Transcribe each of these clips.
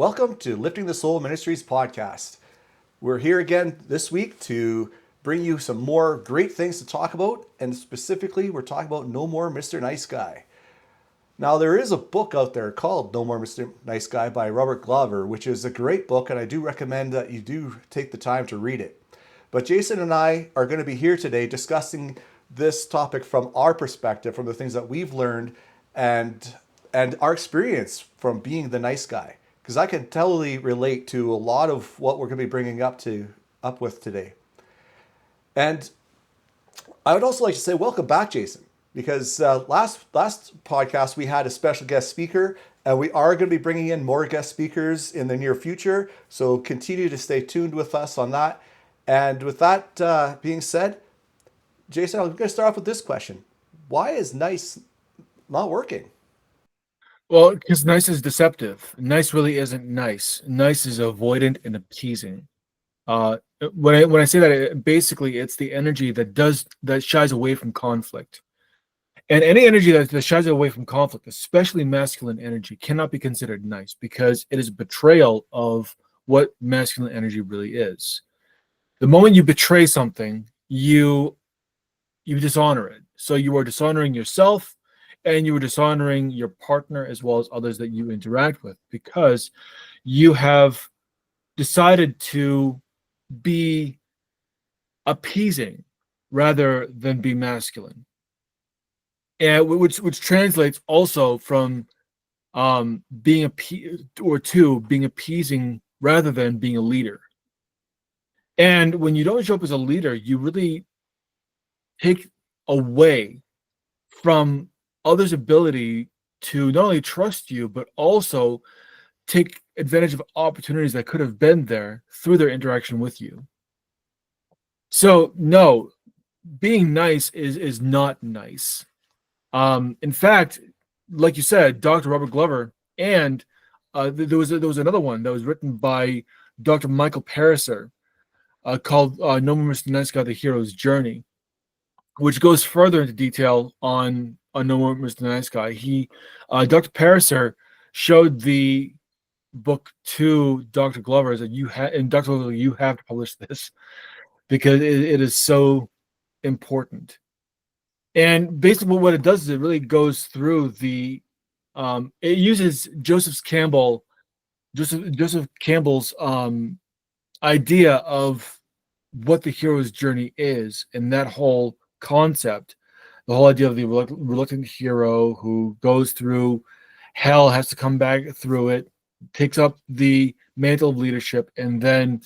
Welcome to Lifting the Soul Ministries podcast. We're here again this week to bring you some more great things to talk about, and specifically, we're talking about No More Mr. Nice Guy. Now, there is a book out there called No More Mr. Nice Guy by Robert Glover, which is a great book, and I do recommend that you do take the time to read it. But Jason and I are going to be here today discussing this topic from our perspective, from the things that we've learned and our experience from being the nice guy. Because I can totally relate to a lot of what we're going to be bringing up with today. And I would also like to say welcome back, Jason, because last podcast we had a special guest speaker, and we are going to be bringing in more guest speakers in the near future. So continue to stay tuned with us on that. And with that being said, Jason, I'm going to start off with this question: why is nice not working? Well, because nice is deceptive. Nice really isn't nice. Nice is avoidant and appeasing. When I say that, basically it's the energy that shies away from conflict. And any energy that shies away from conflict, especially masculine energy, cannot be considered nice because it is a betrayal of what masculine energy really is. The moment you betray something, you dishonor it. So you are dishonoring yourself, and you are dishonoring your partner as well as others that you interact with, because you have decided to be appeasing rather than be masculine, and which translates also from being being appeasing rather than being a leader. And when you don't show up as a leader, you really take away from others' ability to not only trust you, but also take advantage of opportunities that could have been there through their interaction with you. So, no, being nice is not nice. In fact, like you said, Dr. Robert Glover, and there was another one that was written by Dr. Michael Pariser called No More Mr. Nice Guy: The Hero's Journey, which goes further into detail on No More Mr. Nice Guy. Dr. Pariser showed the book to Dr. Glover that and Dr. Glover, you have to publish this because it is so important. And basically, what it does is it really goes through it uses Joseph Campbell's idea of what the hero's journey is, and that whole concept, the whole idea of the reluctant hero who goes through hell, has to come back through it, takes up the mantle of leadership, and then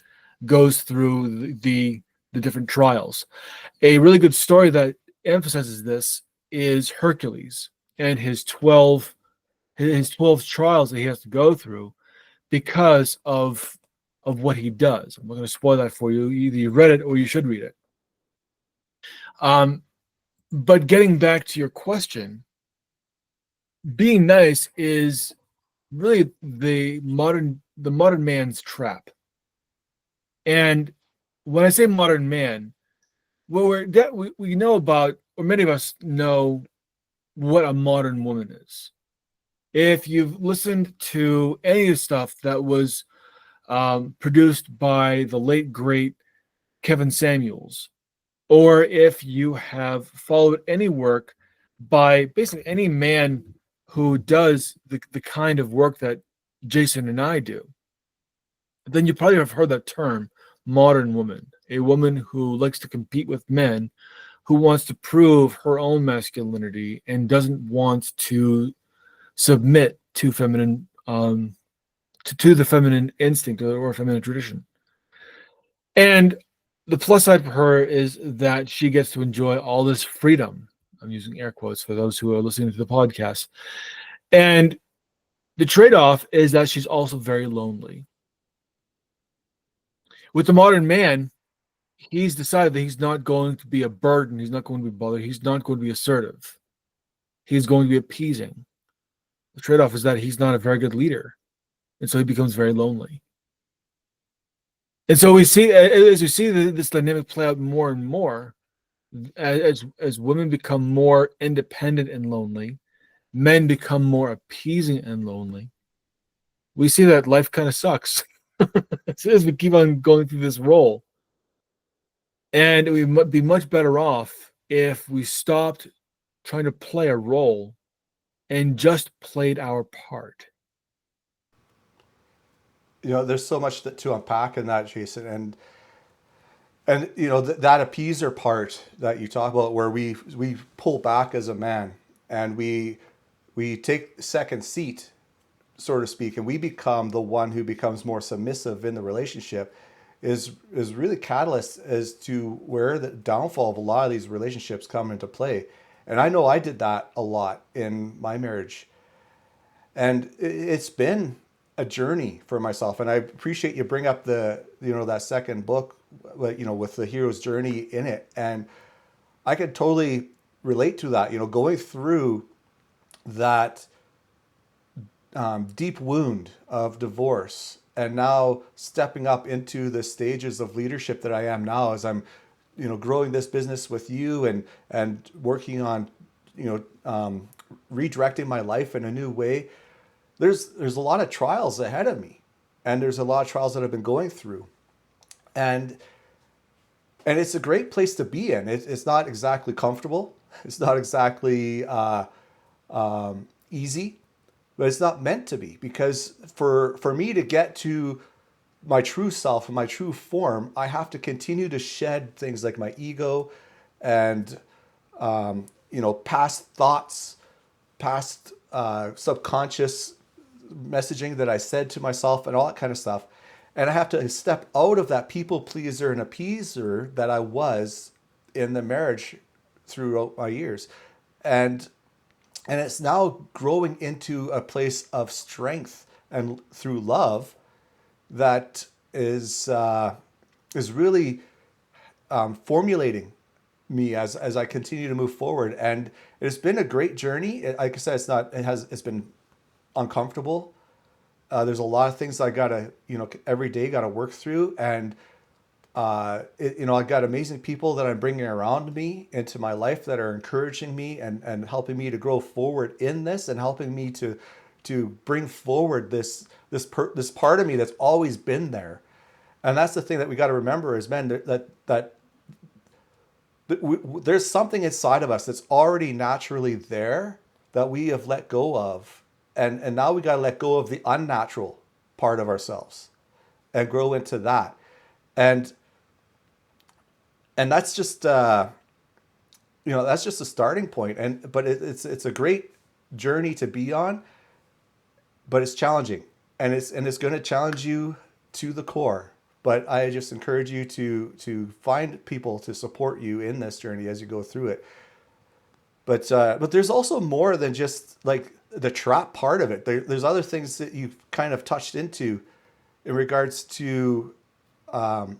goes through the different trials. A really good story that emphasizes this is Hercules and his 12 trials that he has to go through because of what he does. I'm not going to spoil that for you. Either you read it or you should read it. But getting back to your question, being nice is really the modern man's trap. And when I say modern man, well, we know about, or many of us know what a modern woman is. If you've listened to any of the stuff that was produced by the late great Kevin Samuels, or if you have followed any work by basically any man who does the kind of work that Jason and I do, then you probably have heard that term, modern woman, a woman who likes to compete with men, who wants to prove her own masculinity and doesn't want to submit to feminine to the feminine instinct or feminine tradition. And the plus side for her is that she gets to enjoy all this freedom. I'm using air quotes for those who are listening to the podcast. And the trade-off is that she's also very lonely. With the modern man, he's decided that he's not going to be a burden. He's not going to be bothered. He's not going to be assertive. He's going to be appeasing. The trade-off is that he's not a very good leader. And so he becomes very lonely. And so as we see this dynamic play out more and more, as women become more independent and lonely, men become more appeasing and lonely. we see that life kind of sucks as we keep on going through this role. And we would be much better off if we stopped trying to play a role and just played our part. There's so much to unpack in that, Jason, and that appeaser part that you talk about, where we pull back as a man, and we take second seat, so to speak, and we become the one who becomes more submissive in the relationship, is really catalyst as to where the downfall of a lot of these relationships come into play. And I know I did that a lot in my marriage, and it's been a journey for myself. And I appreciate you bring up that second book, with the hero's journey in it, and I could totally relate to that. Going through that deep wound of divorce, and now stepping up into the stages of leadership that I am now, as I'm growing this business with you, and working on redirecting my life in a new way. There's a lot of trials ahead of me, and there's a lot of trials that I've been going through, and it's a great place to be in. It's not exactly comfortable. It's not exactly easy, but it's not meant to be, because for me to get to my true self and my true form, I have to continue to shed things like my ego, and past thoughts, past subconscious messaging that I said to myself, and all that kind of stuff. And I have to step out of that people pleaser and appeaser that I was in the marriage throughout my years. And it's now growing into a place of strength and through love that is really formulating me as I continue to move forward. And it's been a great journey. Like I said, it's been uncomfortable. There's a lot of things I gotta, every day gotta work through. And I got amazing people that I'm bringing around me into my life that are encouraging me, and helping me to grow forward in this, and helping me to bring forward this part of me that's always been there. And that's the thing that we got to remember as men, that there's something inside of us that's already naturally there, that we have let go of, and now we got to let go of the unnatural part of ourselves and grow into that. And that's just that's just a starting point. But it's a great journey to be on, but it's challenging, and it's going to challenge you to the core. But I just encourage you to find people to support you in this journey as you go through it. But there's also more than just like the trap part of it. There's other things that you've kind of touched into in regards to how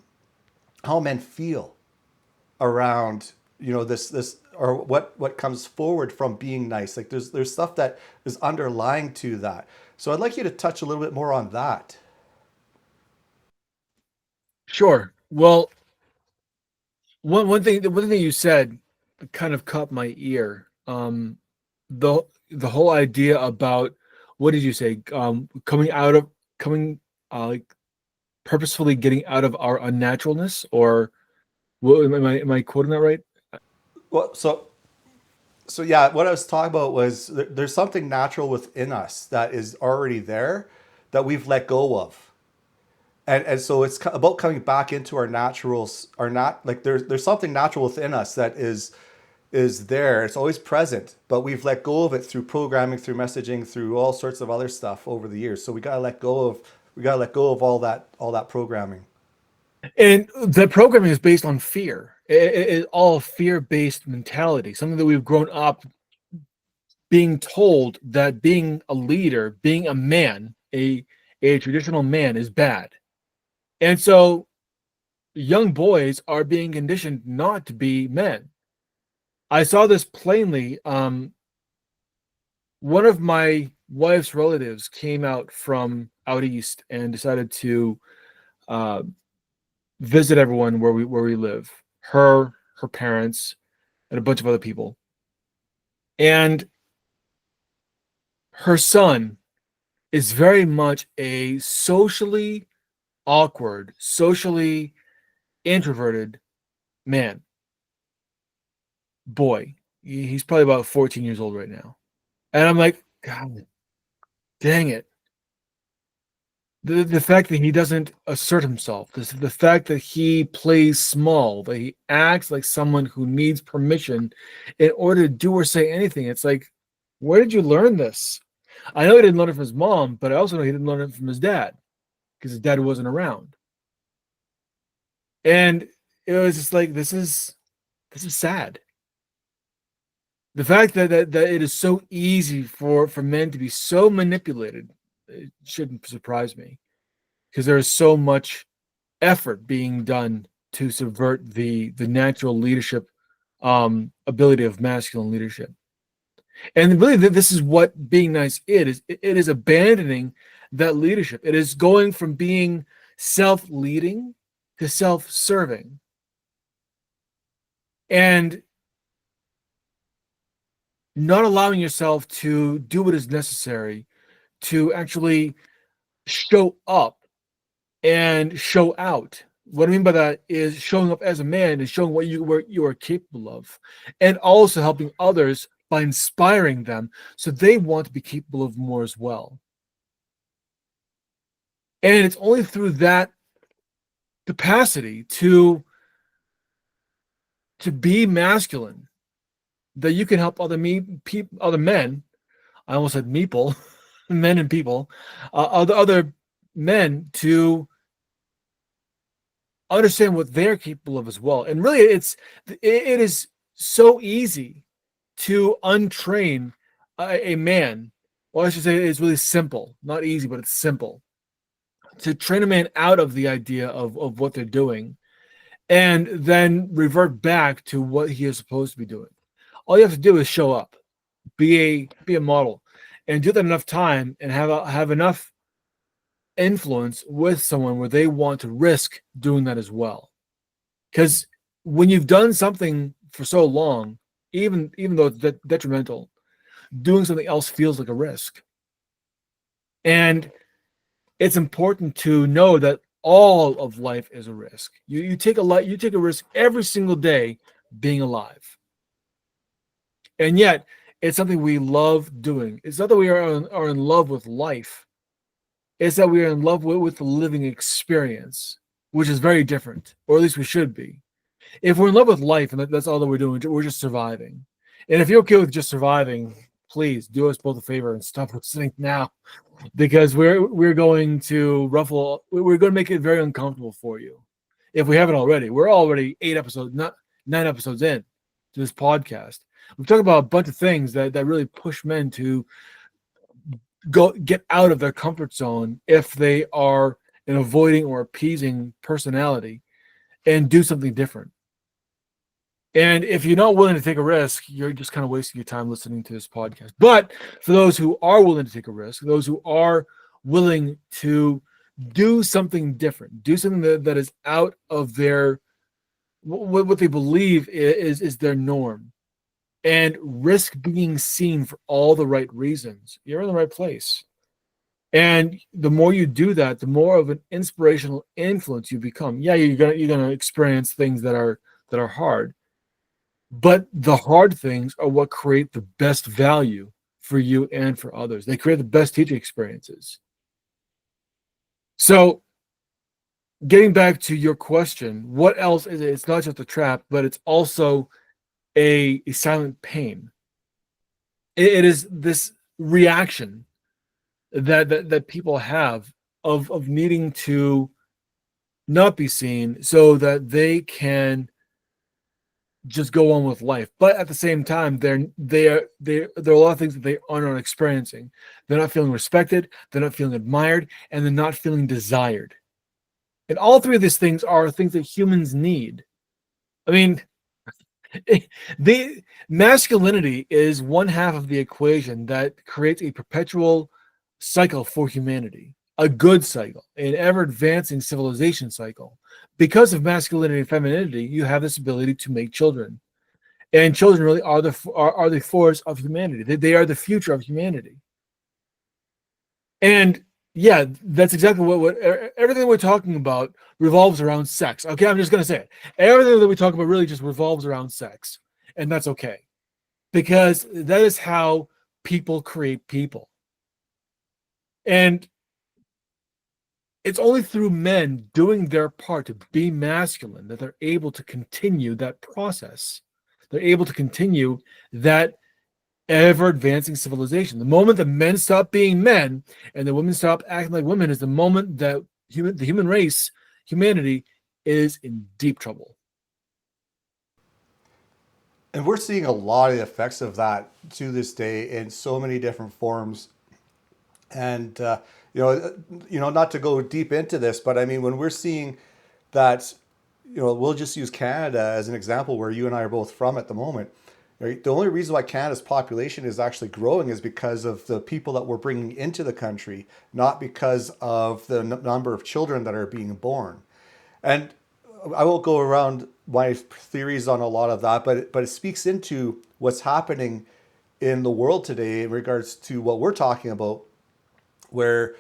men feel around this, or what comes forward from being nice. Like there's stuff that is underlying to that. So I'd like you to touch a little bit more on that. Sure. Well, one thing you said kind of caught my ear. The whole idea about, what did you say? Like purposefully getting out of our unnaturalness, or what, am I quoting that right? Well, so yeah, what I was talking about was there's something natural within us that is already there, that we've let go of. And so it's about coming back into our naturals, our not like there's something natural within us that is there. It's always present, but we've let go of it through programming, through messaging, through all sorts of other stuff over the years. So we gotta let go of all that programming. And the programming is based on fear. It all fear-based mentality, something that we've grown up being told, that being a leader, being a man, a traditional man, is bad. And so young boys are being conditioned not to be men. I saw this plainly. One of my wife's relatives came out from out east and decided to uh, visit everyone where we live. Her parents, and a bunch of other people. And her son is very much a socially awkward, socially introverted man, boy. He's probably about 14 years old right now. And I'm like, God dang it. The fact that he doesn't assert himself, the fact that he plays small, that he acts like someone who needs permission in order to do or say anything. It's like, where did you learn this? I know he didn't learn it from his mom, but I also know he didn't learn it from his dad because his dad wasn't around. And it was just like, this is sad. The fact that it is so easy for men to be so manipulated, it shouldn't surprise me, because there is so much effort being done to subvert the natural leadership ability of masculine leadership. And really, this is what being nice is. It is abandoning that leadership. It is going from being self-leading to self-serving. And not allowing yourself to do what is necessary to actually show up and show out. What I mean by that is showing up as a man and showing what you are capable of, and also helping others by inspiring them so they want to be capable of more as well. And it's only through that capacity to be masculine that you can help other men. I almost said meeple, men and people, other men to understand what they're capable of as well. And really, it is so easy to untrain a man. Well, I should say it's really simple, not easy, but it's simple to train a man out of the idea of what they're doing and then revert back to what he is supposed to be doing. All you have to do is show up, be a model, and do that enough time and have enough influence with someone where they want to risk doing that as well. Because when you've done something for so long, even though it's detrimental, doing something else feels like a risk. And it's important to know that all of life is a risk. You take a risk every single day being alive. And yet it's something we love doing. It's not that we are in love with life. It's that we are in love with the living experience, which is very different, or at least we should be. If we're in love with life and that's all that we're doing, we're just surviving. And if you're okay with just surviving, please do us both a favor and stop listening now, because we're going to make it very uncomfortable for you. If we haven't already, we're already 9 episodes in to this podcast. We've talked about a bunch of things that really push men to get out of their comfort zone if they are an avoiding or appeasing personality and do something different. And if you're not willing to take a risk, you're just kind of wasting your time listening to this podcast. But for those who are willing to take a risk, those who are willing to do something different, do something that is out of their what they believe is their norm, and risk being seen for all the right reasons, you're in the right place. And the more you do that, the more of an inspirational influence you become. Yeah, you're gonna experience things that are hard, but the hard things are what create the best value for you and for others. They create the best teaching experiences. So, getting back to your question, what else is it? It's not just a trap, but it's also a silent pain. It is this reaction that people have of needing to not be seen so that they can just go on with life. But at the same time, there are a lot of things that they are not experiencing. They're not feeling respected, they're not feeling admired, and they're not feeling desired. And all three of these things are things that humans need. I mean, the masculinity is one half of the equation that creates a perpetual cycle for humanity, a good cycle, an ever advancing civilization cycle. Because of masculinity and femininity, you have this ability to make children, and children really are the force of humanity. They are the future of humanity. And yeah, that's exactly what everything we're talking about revolves around sex. Okay, I'm just gonna say it. Everything that we talk about really just revolves around sex, and that's okay, because that is how people create people. And it's only through men doing their part to be masculine that they're able to continue that process. They're able to continue that ever advancing civilization. The moment that men stop being men and the women stop acting like women is the moment that the human race, humanity, is in deep trouble. And we're seeing a lot of the effects of that to this day in so many different forms. And not to go deep into this, but I mean, when we're seeing that, we'll just use Canada as an example, where you and I are both from at the moment. Right? The only reason why Canada's population is actually growing is because of the people that we're bringing into the country, not because of the number of children that are being born. And I won't go around my theories on a lot of that, but it speaks into what's happening in the world today in regards to what we're talking about, where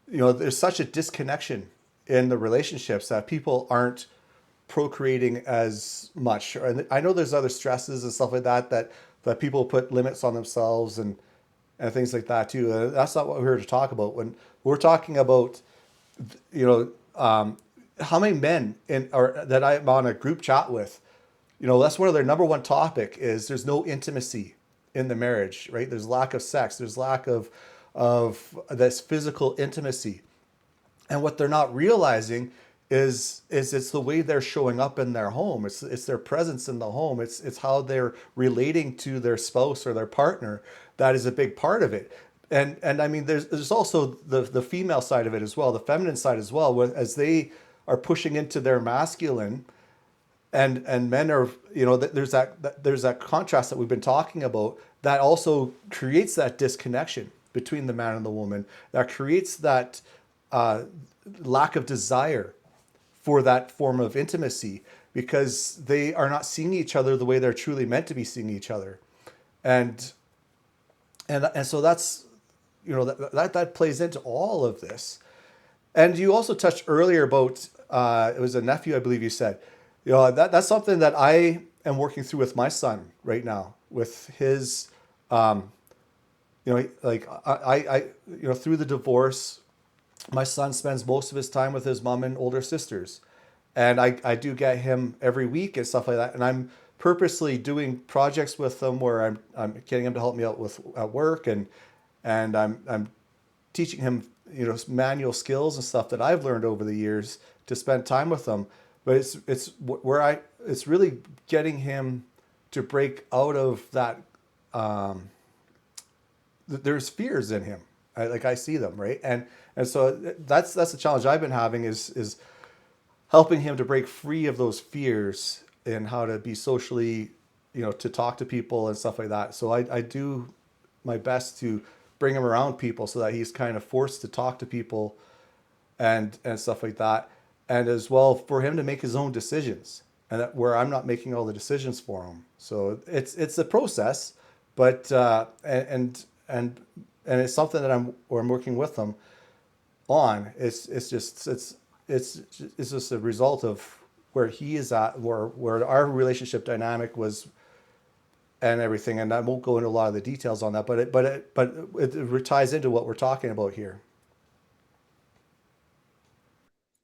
there's such a disconnection in the relationships that people aren't procreating as much. And I know there's other stresses and stuff like that people put limits on themselves and things like that too. That's not what we're here to talk about. When we're talking about, you know, how many men that I'm on a group chat with, that's one of their number one topic is there's no intimacy in the marriage, right? There's lack of sex. There's lack of this physical intimacy. And what they're not realizing is it's the way they're showing up in their home. It's their presence in the home. It's how they're relating to their spouse or their partner. That is a big part of it. And I mean, there's also the female side of it as well, the feminine side as well, as they are pushing into their masculine, and men are, there's that contrast that we've been talking about that also creates that disconnection between the man and the woman, that creates that uh, lack of desire for that form of intimacy, because they are not seeing each other the way they're truly meant to be seeing each other. And and and so that's, that plays into all of this. And you also touched earlier about, it was a nephew, I believe you said. That's something that I am working through with my son right now, with his, like through the divorce. My son spends most of his time with his mom and older sisters, and I do get him every week and stuff like that. And I'm purposely doing projects with them where I'm getting him to help me out with at work, and I'm teaching him, manual skills and stuff that I've learned over the years to spend time with them. But it's really getting him to break out of that. There's fears in him. I see them, right, and so that's the challenge I've been having, is helping him to break free of those fears and how to be socially, to talk to people and stuff like that. So I do my best to bring him around people so that he's kind of forced to talk to people and stuff like that. And as well for him to make his own decisions, and that where I'm not making all the decisions for him. So it's a process, but and it's something that I'm working with him on. It's just a result of where he is at, where our relationship dynamic was and everything. And I won't go into a lot of the details on that, but it ties into what we're talking about here.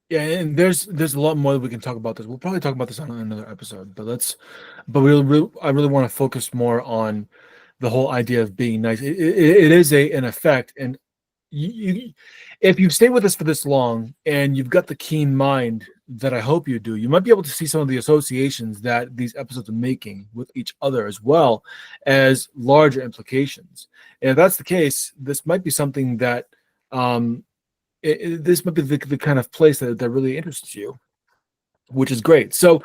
Yeah, and there's a lot more that we can talk about this. We'll probably talk about this on another episode, I really want to focus more on the whole idea of being nice. It is an effect, and you if you've stayed with us for this long and you've got the keen mind that I hope you do, you might be able to see some of the associations that these episodes are making with each other, as well as larger implications. And if that's the case, this might be something that this might be the kind of place that really interests you, which is great. So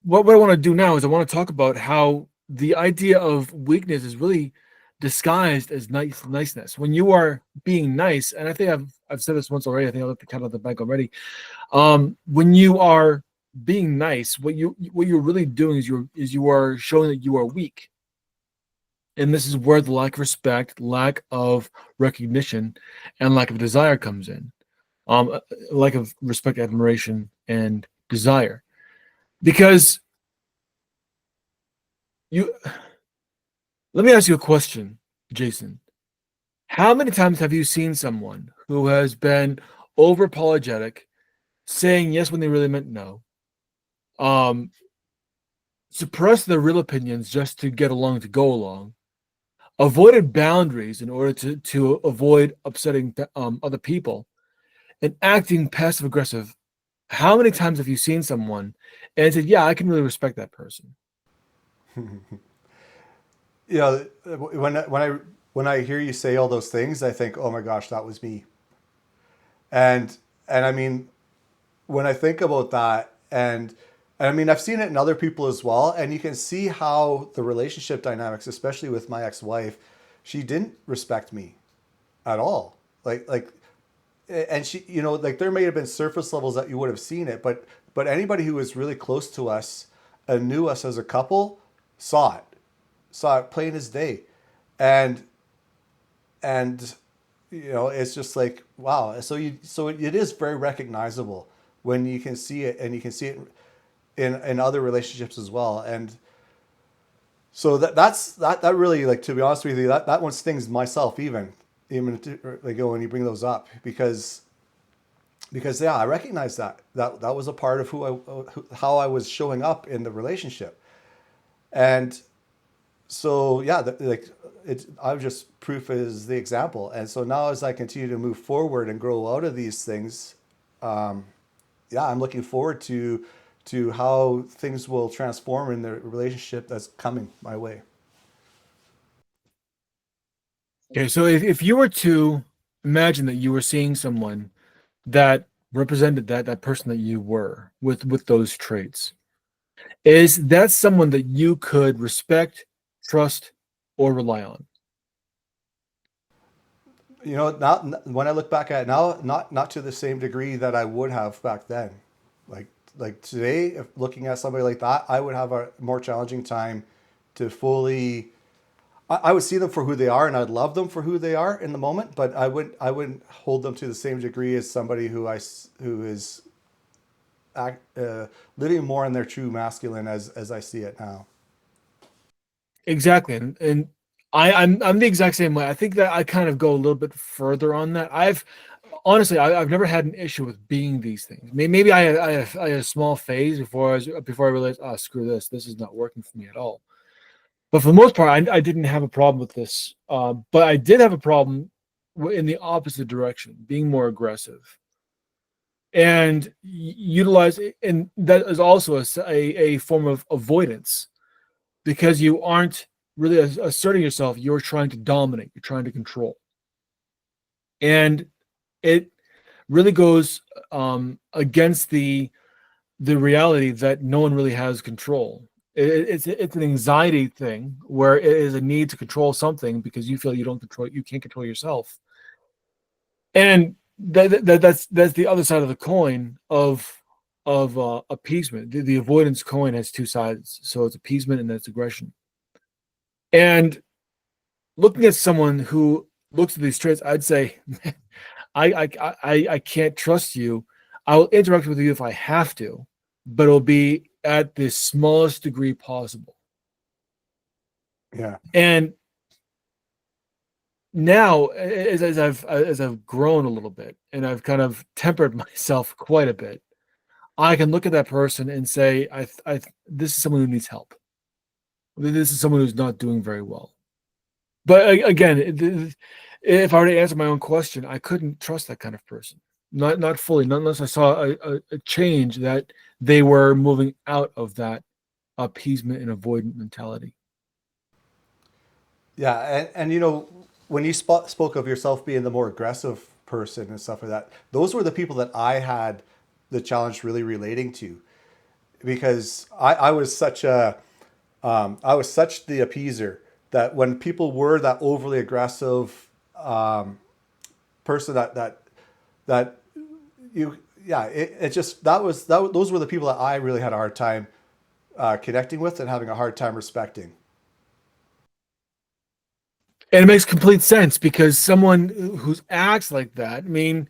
what I want to do now is I want to talk about how the idea of weakness is really disguised as niceness. When you are being nice, and I think I've said this once already. I think I left the cat out of the bag already. When you are being nice, what you're really doing is you are showing that you are weak. And this is where the lack of respect, lack of recognition, and lack of desire comes in. Lack of respect, admiration, and desire. Because you, let me ask you a question, Jason. How many times have you seen someone who has been over apologetic, saying yes when they really meant no, um, suppressed their real opinions just to get along to go along, avoided boundaries in order to avoid upsetting other people, and acting passive aggressive? How many times have you seen someone and said, "Yeah, I can really respect that person"? You know, when I hear you say all those things, I think, oh my gosh, that was me. And I mean, when I think about that, and I mean, I've seen it in other people as well, and you can see how the relationship dynamics, especially with my ex-wife, she didn't respect me at all. And she, like there may have been surface levels that you would have seen it, but anybody who was really close to us and knew us as a couple saw it, saw it plain as day, and and it's just like wow. So it is very recognizable when you can see it, and you can see it in other relationships as well. And so that really, like, to be honest with you, that one stings myself, even like when you bring those up, because yeah, I recognize that was a part of how I was showing up in the relationship. And so yeah, like I was just proof is the example. And so now as I continue to move forward and grow out of these things, yeah, I'm looking forward to how things will transform in the relationship that's coming my way. Okay, so if you were to imagine that you were seeing someone that represented that person that you were with those traits, is that someone that you could respect, trust, or rely on? Not when I look back at it now, not to the same degree that I would have back then. Like like today, if looking at somebody like that, I would have a more challenging time to fully. I would see them for who they are, and I'd love them for who they are in the moment. But I wouldn't hold them to the same degree as somebody who is living more in their true masculine as I see it now. Exactly, and I'm the exact same way. I think that I kind of go a little bit further on that. I've honestly, I've never had an issue with being these things. Maybe I had a small phase before I realized, oh, screw this, this is not working for me at all. But for the most part, I didn't have a problem with this. But I did have a problem in the opposite direction, being more aggressive and utilize it. And that is also a form of avoidance because you aren't really asserting yourself. You're trying to dominate, you're trying to control. And it really goes against the reality that no one really has control. It's an anxiety thing where it is a need to control something because you feel you can't control yourself, and that's the other side of the coin of appeasement. The avoidance coin has two sides, so it's appeasement and that's aggression. And looking at someone who looks at these traits, I'd say, I can't trust you. I will interact with you if I have to, but it'll be at the smallest degree possible. Yeah. And now, as I've grown a little bit and I've kind of tempered myself quite a bit, I can look at that person and say, this is someone who needs help. This is someone who's not doing very well. But again, if I were to answer my own question, I couldn't trust that kind of person. Not fully, not unless I saw a change that they were moving out of that appeasement and avoidant mentality. Yeah, and when you spoke of yourself being the more aggressive person and stuff like that, those were the people that I had the challenge really relating to, because I was such a I was such the appeaser that when people were that overly aggressive person that you yeah it just those were the people that I really had a hard time connecting with and having a hard time respecting. And it makes complete sense because someone who acts like that, I mean,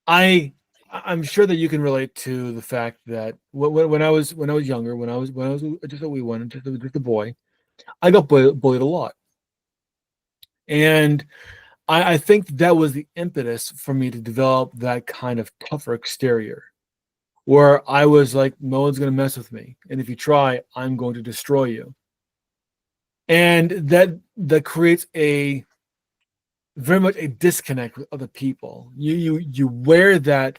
I I'm sure that you can relate to the fact that when I was younger, when I was just a wee one, just a boy, I got bullied a lot, and I think that was the impetus for me to develop that kind of tougher exterior, where I was like, no one's gonna mess with me, and if you try, I'm going to destroy you, and that creates a very much a disconnect with other people. You wear that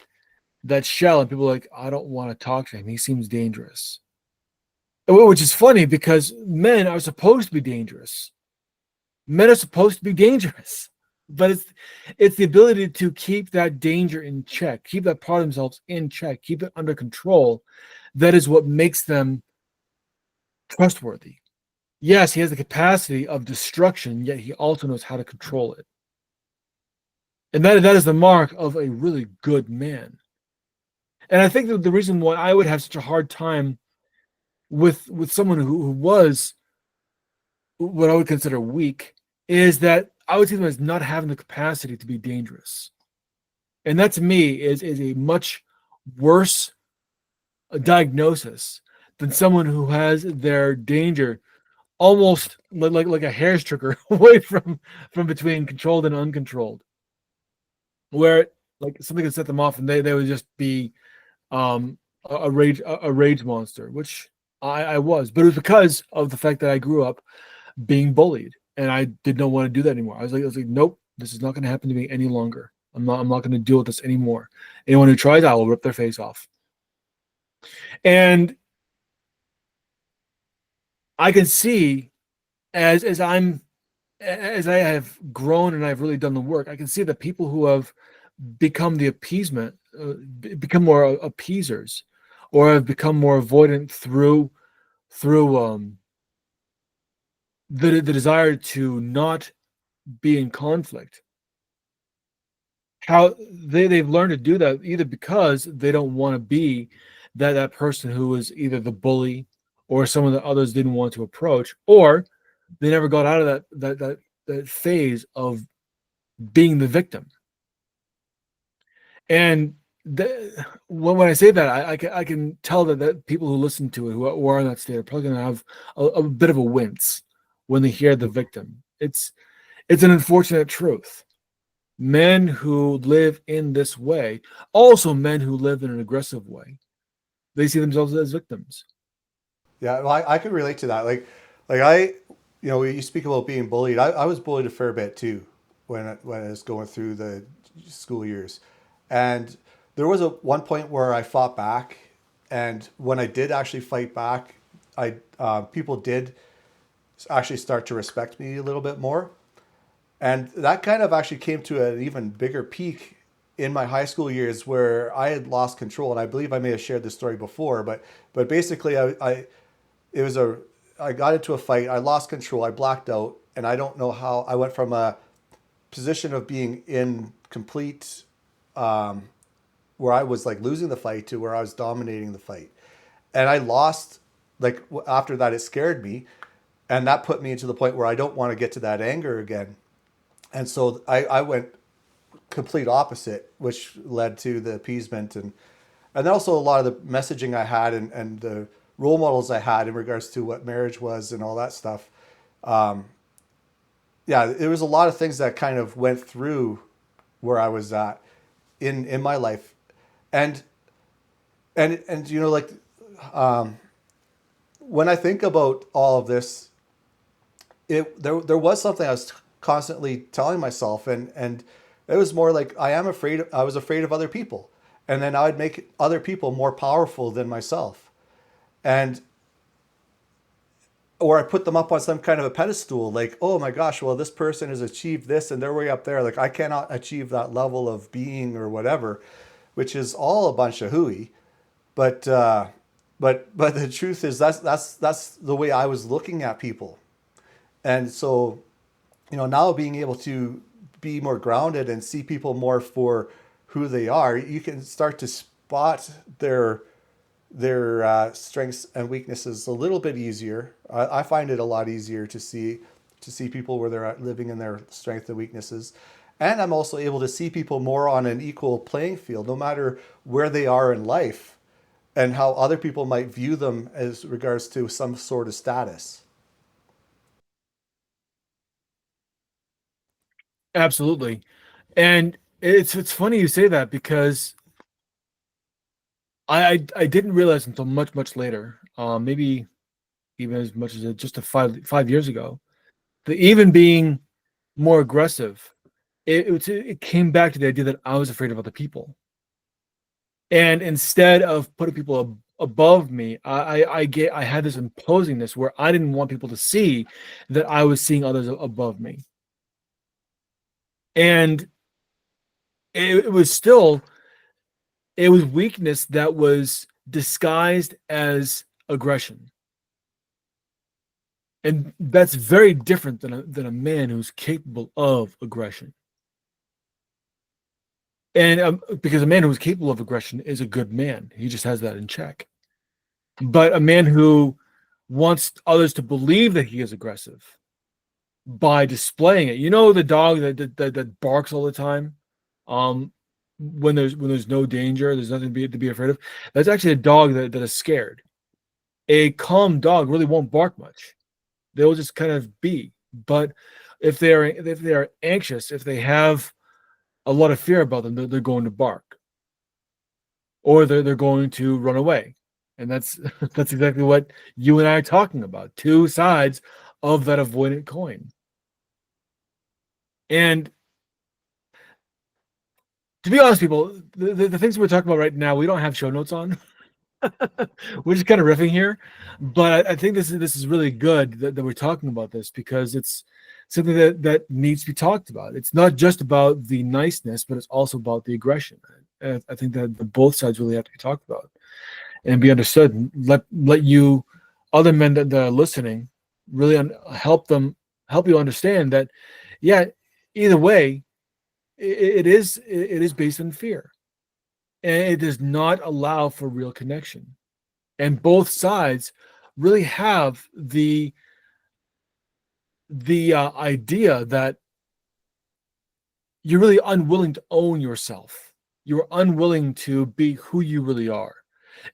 shell, and people are like, I don't want to talk to him. He seems dangerous. Which is funny because men are supposed to be dangerous. Men are supposed to be dangerous, but it's the ability to keep that danger in check, keep that part of themselves in check, keep it under control. That is what makes them trustworthy. Yes, he has the capacity of destruction, yet he also knows how to control it. And that is the mark of a really good man. And I think that the reason why I would have such a hard time with someone who was what I would consider weak is that I would see them as not having the capacity to be dangerous. And that to me is a much worse diagnosis than someone who has their danger almost like a hair's trigger away from between controlled and uncontrolled, where like something could set them off and they would just be a rage monster, which I was, but it was because of the fact that I grew up being bullied, and I did not want to do that anymore. I was like, nope, this is not going to happen to me any longer. I'm not going to deal with this anymore. Anyone who tries, I will rip their face off. And I can see as I have grown and I've really done the work, I can see that people who have become the appeasement, become more appeasers, or have become more avoidant through the desire to not be in conflict. How they've learned to do that either because they don't want to be that person who is either the bully or someone that others didn't want to approach, or they never got out of that phase of being the victim. And when I say that, I can tell that people who listen to it, who are in that state, are probably going to have a bit of a wince when they hear the victim. It's an unfortunate truth. Men who live in this way, also men who live in an aggressive way, they see themselves as victims. Yeah, well, I could relate to that. Like I, you speak about being bullied. I was bullied a fair bit too when I was going through the school years, and there was a one point where I fought back, and when I did actually fight back, I people did actually start to respect me a little bit more, and that kind of actually came to an even bigger peak in my high school years where I had lost control, and I believe I may have shared this story before, but basically I it was a I got into a fight. I lost control. I blacked out, and I don't know how I went from a position of being in complete where I was like losing the fight to where I was dominating the fight, and I lost. Like after that, it scared me, and that put me into the point where I don't want to get to that anger again. And so I went complete opposite, which led to the appeasement and also a lot of the messaging I had and the role models I had in regards to what marriage was and all that stuff. Yeah, there was a lot of things that kind of went through where I was at in my life, and and like when I think about all of this, there was something I was constantly telling myself, and it was more like I was afraid of other people, and then I would make other people more powerful than myself, and or I put them up on some kind of a pedestal, like, oh my gosh, well, this person has achieved this and they're way up there. Like, I cannot achieve that level of being or whatever, which is all a bunch of hooey. But, but the truth is that's the way I was looking at people. And so, now being able to be more grounded and see people more for who they are, you can start to spot their their strengths and weaknesses a little bit easier. I find it a lot easier to see people where they're living in their strengths and weaknesses. And I'm also able to see people more on an equal playing field, no matter where they are in life and how other people might view them as regards to some sort of status. Absolutely. And it's funny you say that because I didn't realize until much later, maybe even as much as just a 5 years ago, that even being more aggressive, it came back to the idea that I was afraid of other people. And instead of putting people above me, I had this imposingness where I didn't want people to see that I was seeing others above me. And it was still, it was weakness that was disguised as aggression. And that's very different than a man who's capable of aggression. And because a man who's capable of aggression is a good man, he just has that in check. But a man who wants others to believe that he is aggressive by displaying it, the dog that barks all the time, um, when there's no danger, there's nothing to be afraid of. That's actually a dog that is scared. A calm dog really won't bark much. They'll just kind of be. But if they are anxious, if they have a lot of fear about them, they're going to bark, or they're going to run away. And that's that's exactly what you and I are talking about. Two sides of that avoidant coin. And to be honest, people, the things we're talking about right now, we don't have show notes on. We're just kind of riffing here, but I think this is really good that we're talking about this, because it's something that needs to be talked about. It's not just about the niceness, but it's also about the aggression. And I think that both sides really have to be talked about and be understood. And let you other men that are listening really help you understand that, yeah, either way, it is based on fear, and it does not allow for real connection. And both sides really have the idea that you're really unwilling to own yourself. You're unwilling to be who you really are.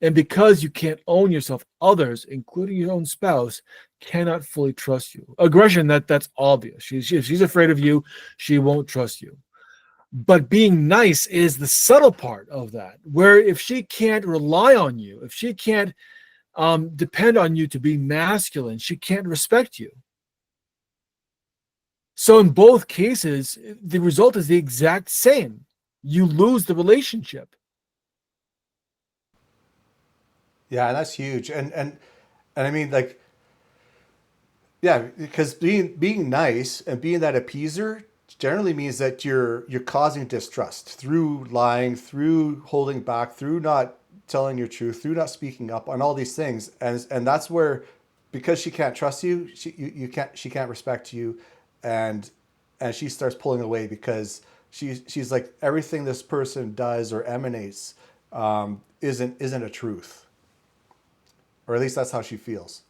And because you can't own yourself, others, including your own spouse, cannot fully trust you. Aggression, that's obvious. If she's afraid of you, she won't trust you. But being nice is the subtle part of that, where if she can't rely on you, if she can't depend on you to be masculine, she can't respect you. So in both cases, the result is the exact same. You lose the relationship. Yeah, and that's huge. And I mean, like, yeah, because being nice and being that appeaser generally means that you're causing distrust through lying, through holding back, through not telling your truth, through not speaking up on all these things. And that's where, because she can't trust you, she can't respect you, and she starts pulling away because she's like, everything this person does or emanates isn't a truth, or at least that's how she feels.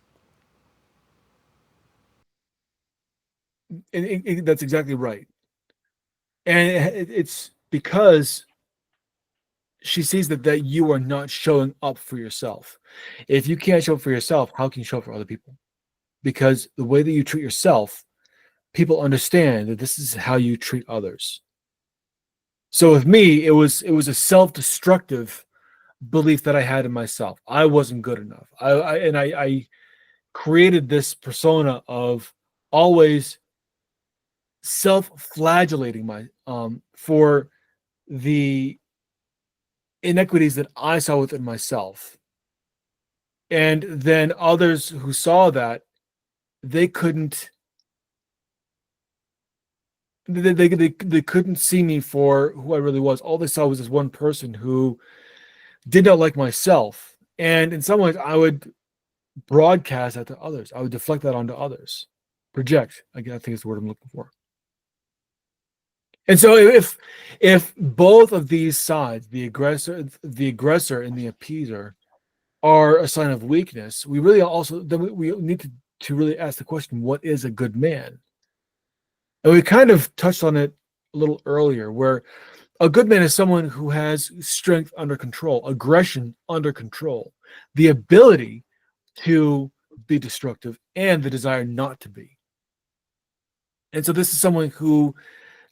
And that's exactly right. And it's because she sees that you are not showing up for yourself. If you can't show up for yourself, how can you show up for other people? Because the way that you treat yourself, people understand that this is how you treat others. So with me, it was a self-destructive belief that I had in myself. I wasn't good enough. I created this persona of always self-flagellating my for the inequities that I saw within myself. And then others who saw that, they couldn't they couldn't see me for who I really was. All they saw was this one person who did not like myself. And in some ways, I would broadcast that to others. I would deflect that onto others. Project, again, I think is the word I'm looking for. And so if both of these sides, the aggressor and the appeaser, are a sign of weakness, we really also then we need to really ask the question, what is a good man? And we kind of touched on it a little earlier, where a good man is someone who has strength under control, aggression under control, the ability to be destructive, and the desire not to be. And so this is someone who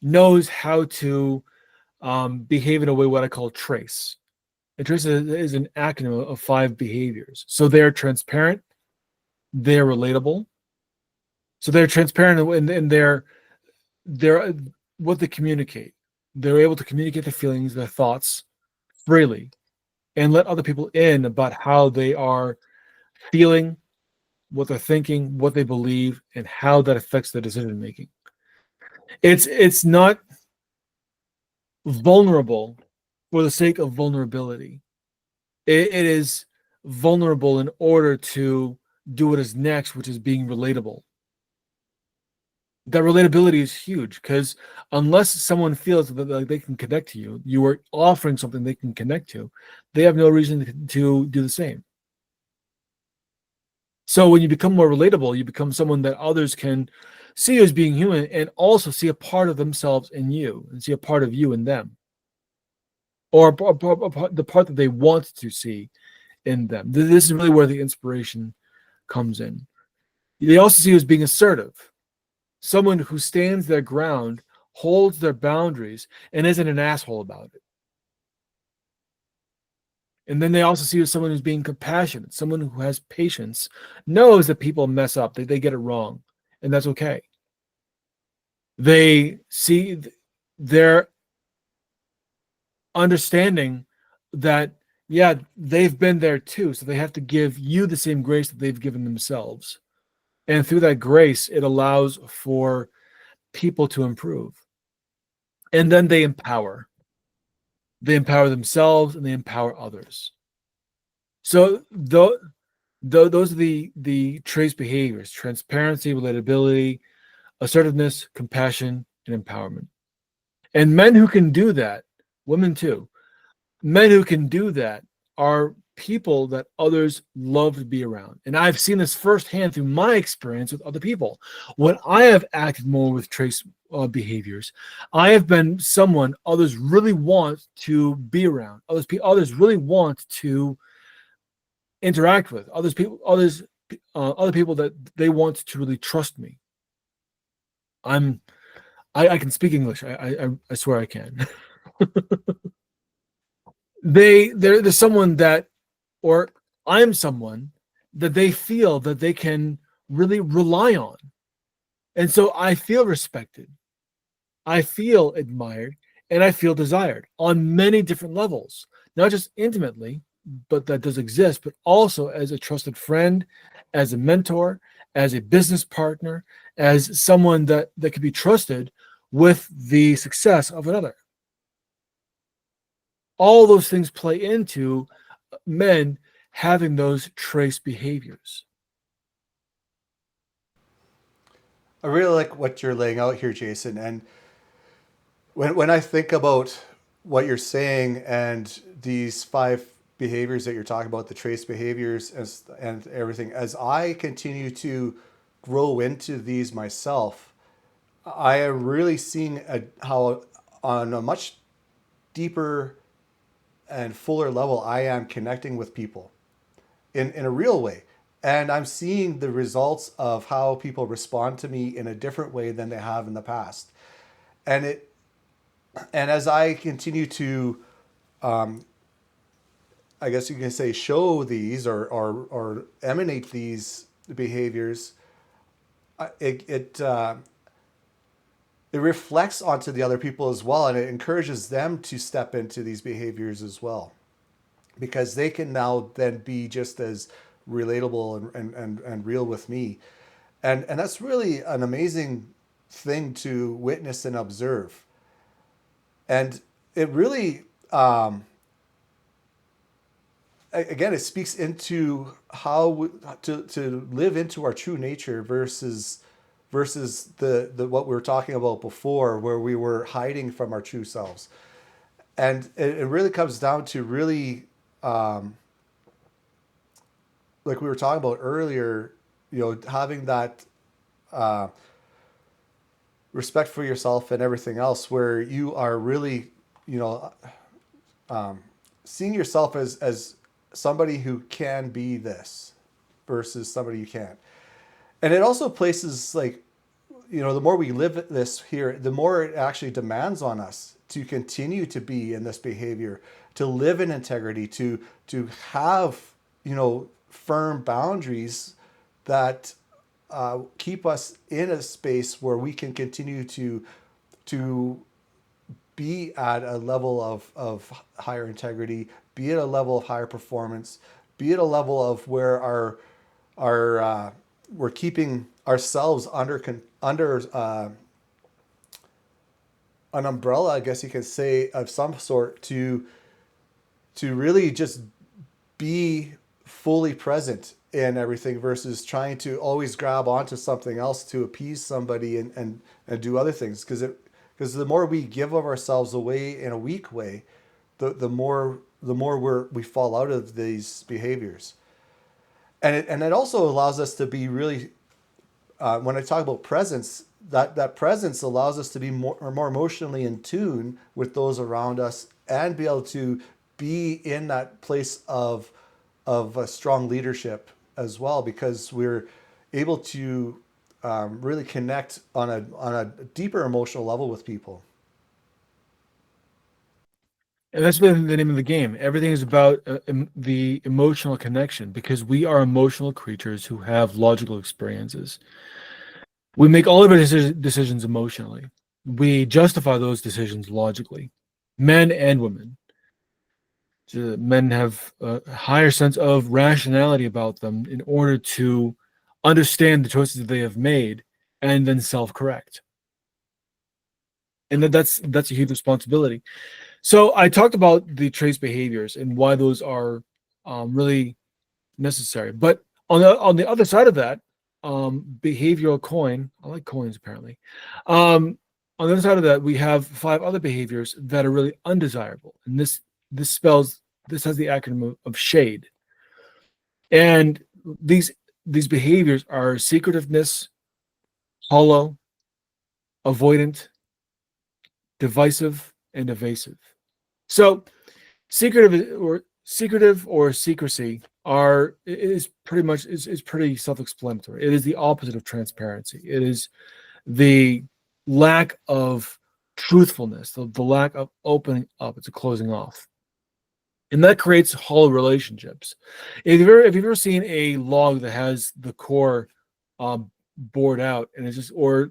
knows how to behave in a way what I call trace. And trace is an acronym of 5 behaviors. So they're transparent, they're relatable. So they're transparent in their what they communicate. They're able to communicate their feelings, their thoughts freely, and let other people in about how they are feeling, what they're thinking, what they believe, and how that affects their decision making. It's not vulnerable for the sake of vulnerability. It is vulnerable in order to do what is next, which is being relatable. That relatability is huge, because unless someone feels that like they can connect to you, you are offering something they can connect to, they have no reason to do the same. So when you become more relatable, you become someone that others can see as being human, and also see a part of themselves in you, and see a part of you in them, or the part that they want to see in them. This is really where the inspiration comes in. They also see you as being assertive, someone who stands their ground, holds their boundaries, and isn't an asshole about it. And then they also see you as someone who's being compassionate, someone who has patience, knows that people mess up, they get it wrong, and that's okay. They see their understanding that, yeah, they've been there too, so they have to give you the same grace that they've given themselves. And through that grace, it allows for people to improve. And then they empower. They empower themselves and they empower others. So those are the trace behaviors: transparency, relatability, assertiveness, compassion, and empowerment. And men who can do that, women too, men who can do that are people that others love to be around. And I've seen this firsthand through my experience with other people. When I have acted more with trace behaviors, I have been someone others really want to be around. Others really want to interact with. Other people that they want to really trust me. I'm I can speak English. I swear I can. There's someone that, or I'm someone that they feel that they can really rely on. And so I feel respected, I feel admired, and I feel desired on many different levels, not just intimately, but that does exist, but also as a trusted friend, as a mentor, as a business partner, as someone that can be trusted with the success of another. All those things play into men having those trace behaviors. I really like what you're laying out here, Jason. And when I think about what you're saying and these 5 behaviors that you're talking about, the trace behaviors and everything, as I continue to grow into these myself, I am really seeing how, on a much deeper and fuller level, I am connecting with people in a real way. And I'm seeing the results of how people respond to me in a different way than they have in the past. And as I continue to, I guess you can say, show these or emanate these behaviors, it it it reflects onto the other people as well, and it encourages them to step into these behaviors as well, because they can now then be just as relatable and real with me. And that's really an amazing thing to witness and observe. And it really, again, it speaks into how to live into our true nature versus the what we were talking about before, where we were hiding from our true selves. And it really comes down to really like we were talking about earlier, having that respect for yourself and everything else, where you are really, you know, seeing yourself as somebody who can be this versus somebody you can't. And it also places like, the more we live this here, the more it actually demands on us to continue to be in this behavior, to live in integrity, to have, firm boundaries that keep us in a space where we can continue to be at a level of higher integrity, be at a level of higher performance, be at a level of where our we're keeping ourselves under an umbrella, I guess you could say, of some sort to really just be fully present in everything versus trying to always grab onto something else to appease somebody and do other things, because the more we give of ourselves away in a weak way, the more we fall out of these behaviors. And it also allows us to be really, when I talk about presence, that presence allows us to be more emotionally in tune with those around us and be able to be in that place of a strong leadership as well, because we're able to really connect on a deeper emotional level with people. And that's been the name of the game. Everything is about the emotional connection, because we are emotional creatures who have logical experiences. We make all of our decisions emotionally. We justify those decisions logically, men and women. So men have a higher sense of rationality about them in order to understand the choices that they have made and then self-correct. And that's a huge responsibility. So I talked about the trace behaviors and why those are really necessary. But on the other side of that, behavioral coin. I like coins apparently. On the other side of that, we have 5 other behaviors that are really undesirable, and this has the acronym of SHADE. And these behaviors are secretiveness, hollow, avoidant, divisive, and evasive. So secretive or secrecy is pretty self-explanatory. It is the opposite of transparency. It is the lack of truthfulness, the lack of opening up. It's a closing off, and that creates hollow relationships. If you've ever seen a log that has the core bored out, and it's just, or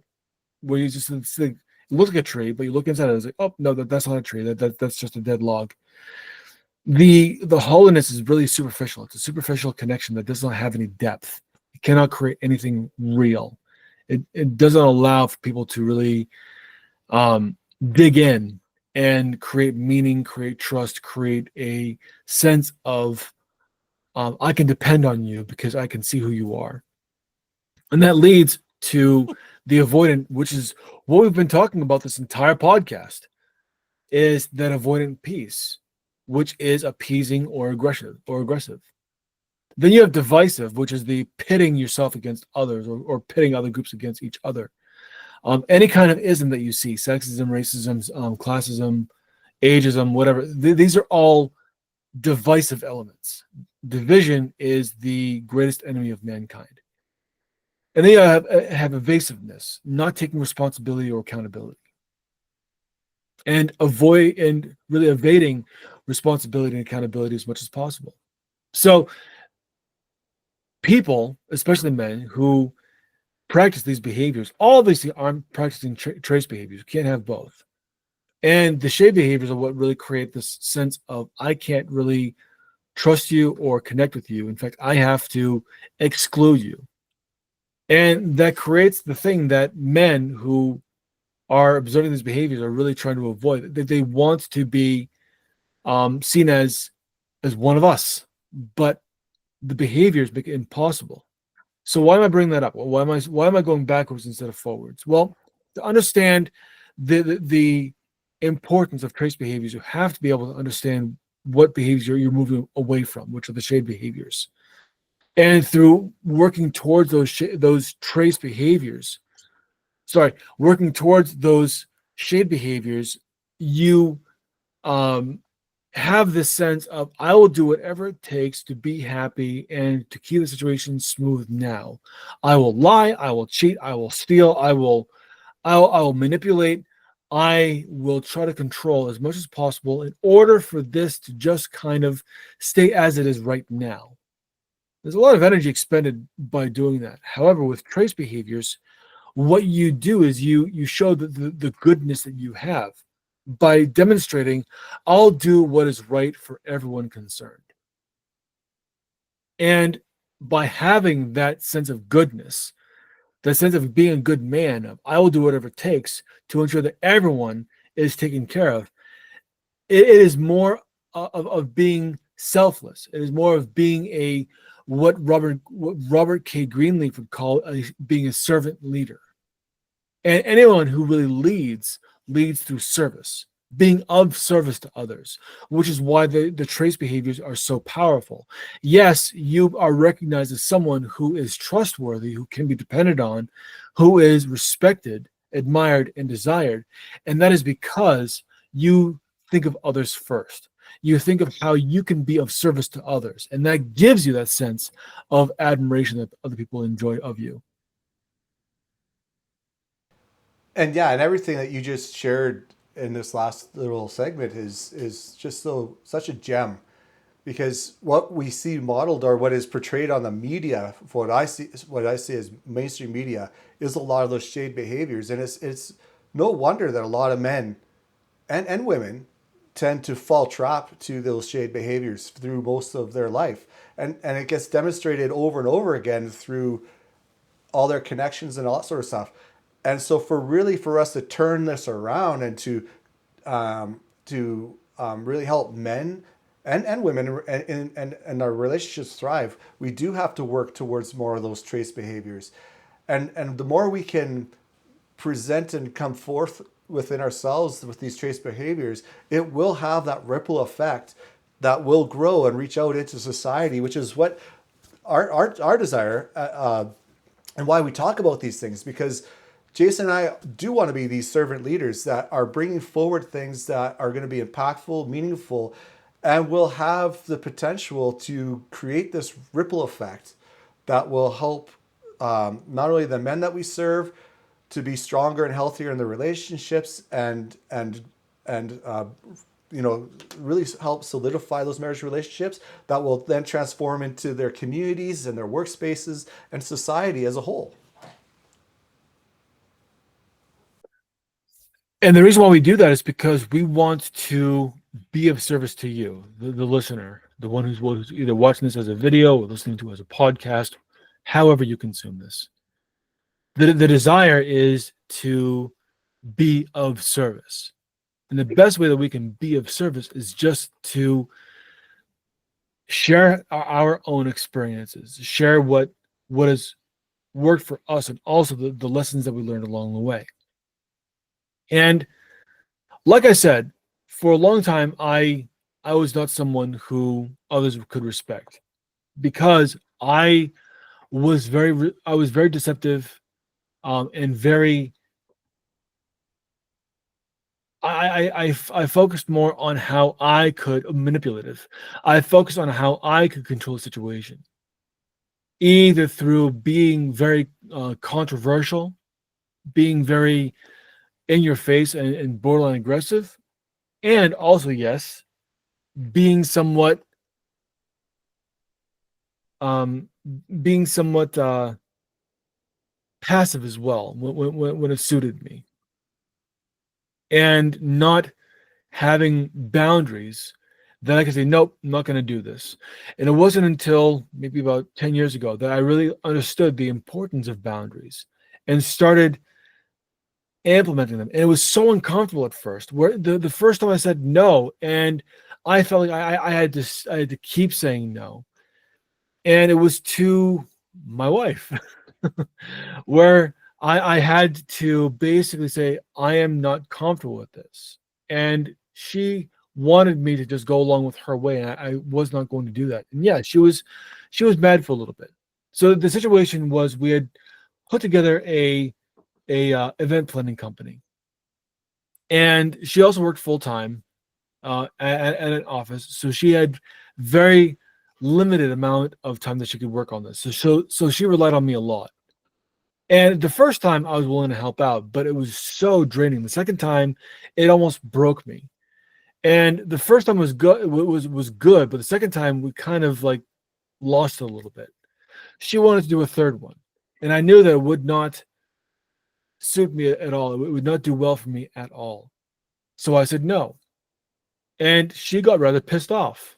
where you just think, it looks like a tree, but you look inside it, it's like, oh no, that's not a tree. That's just a dead log. The hollowness is really superficial. It's a superficial connection that does not have any depth. It cannot create anything real. It doesn't allow for people to really dig in and create meaning, create trust, create a sense of I can depend on you because I can see who you are. And that leads to the avoidant, which is what we've been talking about this entire podcast, is that avoidant piece, which is appeasing or aggressive. Then you have divisive, which is the pitting yourself against others, or pitting other groups against each other. Any kind of ism that you see, sexism, racism, classism, ageism, whatever, these are all divisive elements. Division is the greatest enemy of mankind. And then you have evasiveness, not taking responsibility or accountability, and really evading responsibility and accountability as much as possible. So people, especially men, who practice these behaviors, obviously aren't practicing trace behaviors. You can't have both. And the shade behaviors are what really create this sense of, I can't really trust you or connect with you. In fact, I have to exclude you. And that creates the thing that men who are observing these behaviors are really trying to avoid. They want to be seen as one of us, but the behaviors make it impossible. So why am I bringing that up? Well, why am I going backwards instead of forwards? Well, to understand the importance of trace behaviors, you have to be able to understand what behaviors you're moving away from, which are the shade behaviors. And through working towards those trace behaviors, working towards those shade behaviors, you um, have this sense of, I will do whatever it takes to be happy and to keep the situation smooth now. I will lie, I will cheat, I will steal, I will manipulate, I will try to control as much as possible in order for this to just kind of stay as it is right now. There's a lot of energy expended by doing that. However, with trace behaviors, what you do is you show the goodness that you have by demonstrating, I'll do what is right for everyone concerned. And by having that sense of goodness, the sense of being a good man, of I will do whatever it takes to ensure that everyone is taken care of, it is more of being selfless. It is more of being what Robert K. Greenleaf would call being a servant leader. And anyone who really leads through service, being of service to others, which is why the trace behaviors are so powerful. Yes, you are recognized as someone who is trustworthy, who can be depended on, who is respected, admired, and desired. And that is because you think of others first. You think of how you can be of service to others. And that gives you that sense of admiration that other people enjoy of you. And yeah, and everything that you just shared in this last little segment is just such a gem, because what we see modeled, or what is portrayed on the media, for what I see as mainstream media, is a lot of those shade behaviors. And it's no wonder that a lot of men and women tend to fall trap to those shade behaviors through most of their life. And it gets demonstrated over and over again through all their connections and all that sort of stuff. And so for us to turn this around and to really help men and women and our relationships thrive, we do have to work towards more of those trace behaviors. And the more we can present and come forth within ourselves with these trace behaviors, it will have that ripple effect that will grow and reach out into society, which is what our desire, and why we talk about these things, because Jason and I do want to be these servant leaders that are bringing forward things that are going to be impactful, meaningful, and will have the potential to create this ripple effect that will help not only the men that we serve to be stronger and healthier in their relationships, and really help solidify those marriage relationships that will then transform into their communities and their workspaces and society as a whole. And the reason why we do that is because we want to be of service to you, the listener, the one who's either watching this as a video or listening to it as a podcast, however you consume this. The desire is to be of service. And the best way that we can be of service is just to share our own experiences, share what has worked for us, and also the lessons that we learned along the way. And like I said, for a long time, I was not someone who others could respect, because I was very deceptive, and very. I focused more on how I could manipulative. I focused on how I could control the situation, either through being very controversial, being very in your face and borderline aggressive, and also, yes, being somewhat um, being somewhat passive as well when it suited me, and not having boundaries that I could say, nope, I'm not going to do this. And it wasn't until maybe about 10 years ago that I really understood the importance of boundaries and started implementing them. And it was so uncomfortable at first, where the first time I said no, and I felt like I had to keep saying no. And it was to my wife, where I had to basically say, I am not comfortable with this. And she wanted me to just go along with her way, and I was not going to do that. And yeah, she was mad for a little bit. So the situation was we had put together a event planning company, and she also worked full time at an office, so she had very limited amount of time that she could work on this. So she relied on me a lot. And the first time I was willing to help out, but it was so draining. The second time, it almost broke me. And the first time was good, was good, but the second time we kind of like lost it a little bit. She wanted to do a third one, and I knew that it would not suit me at all. It would not do well for me at all. So I said no, and she got rather pissed off.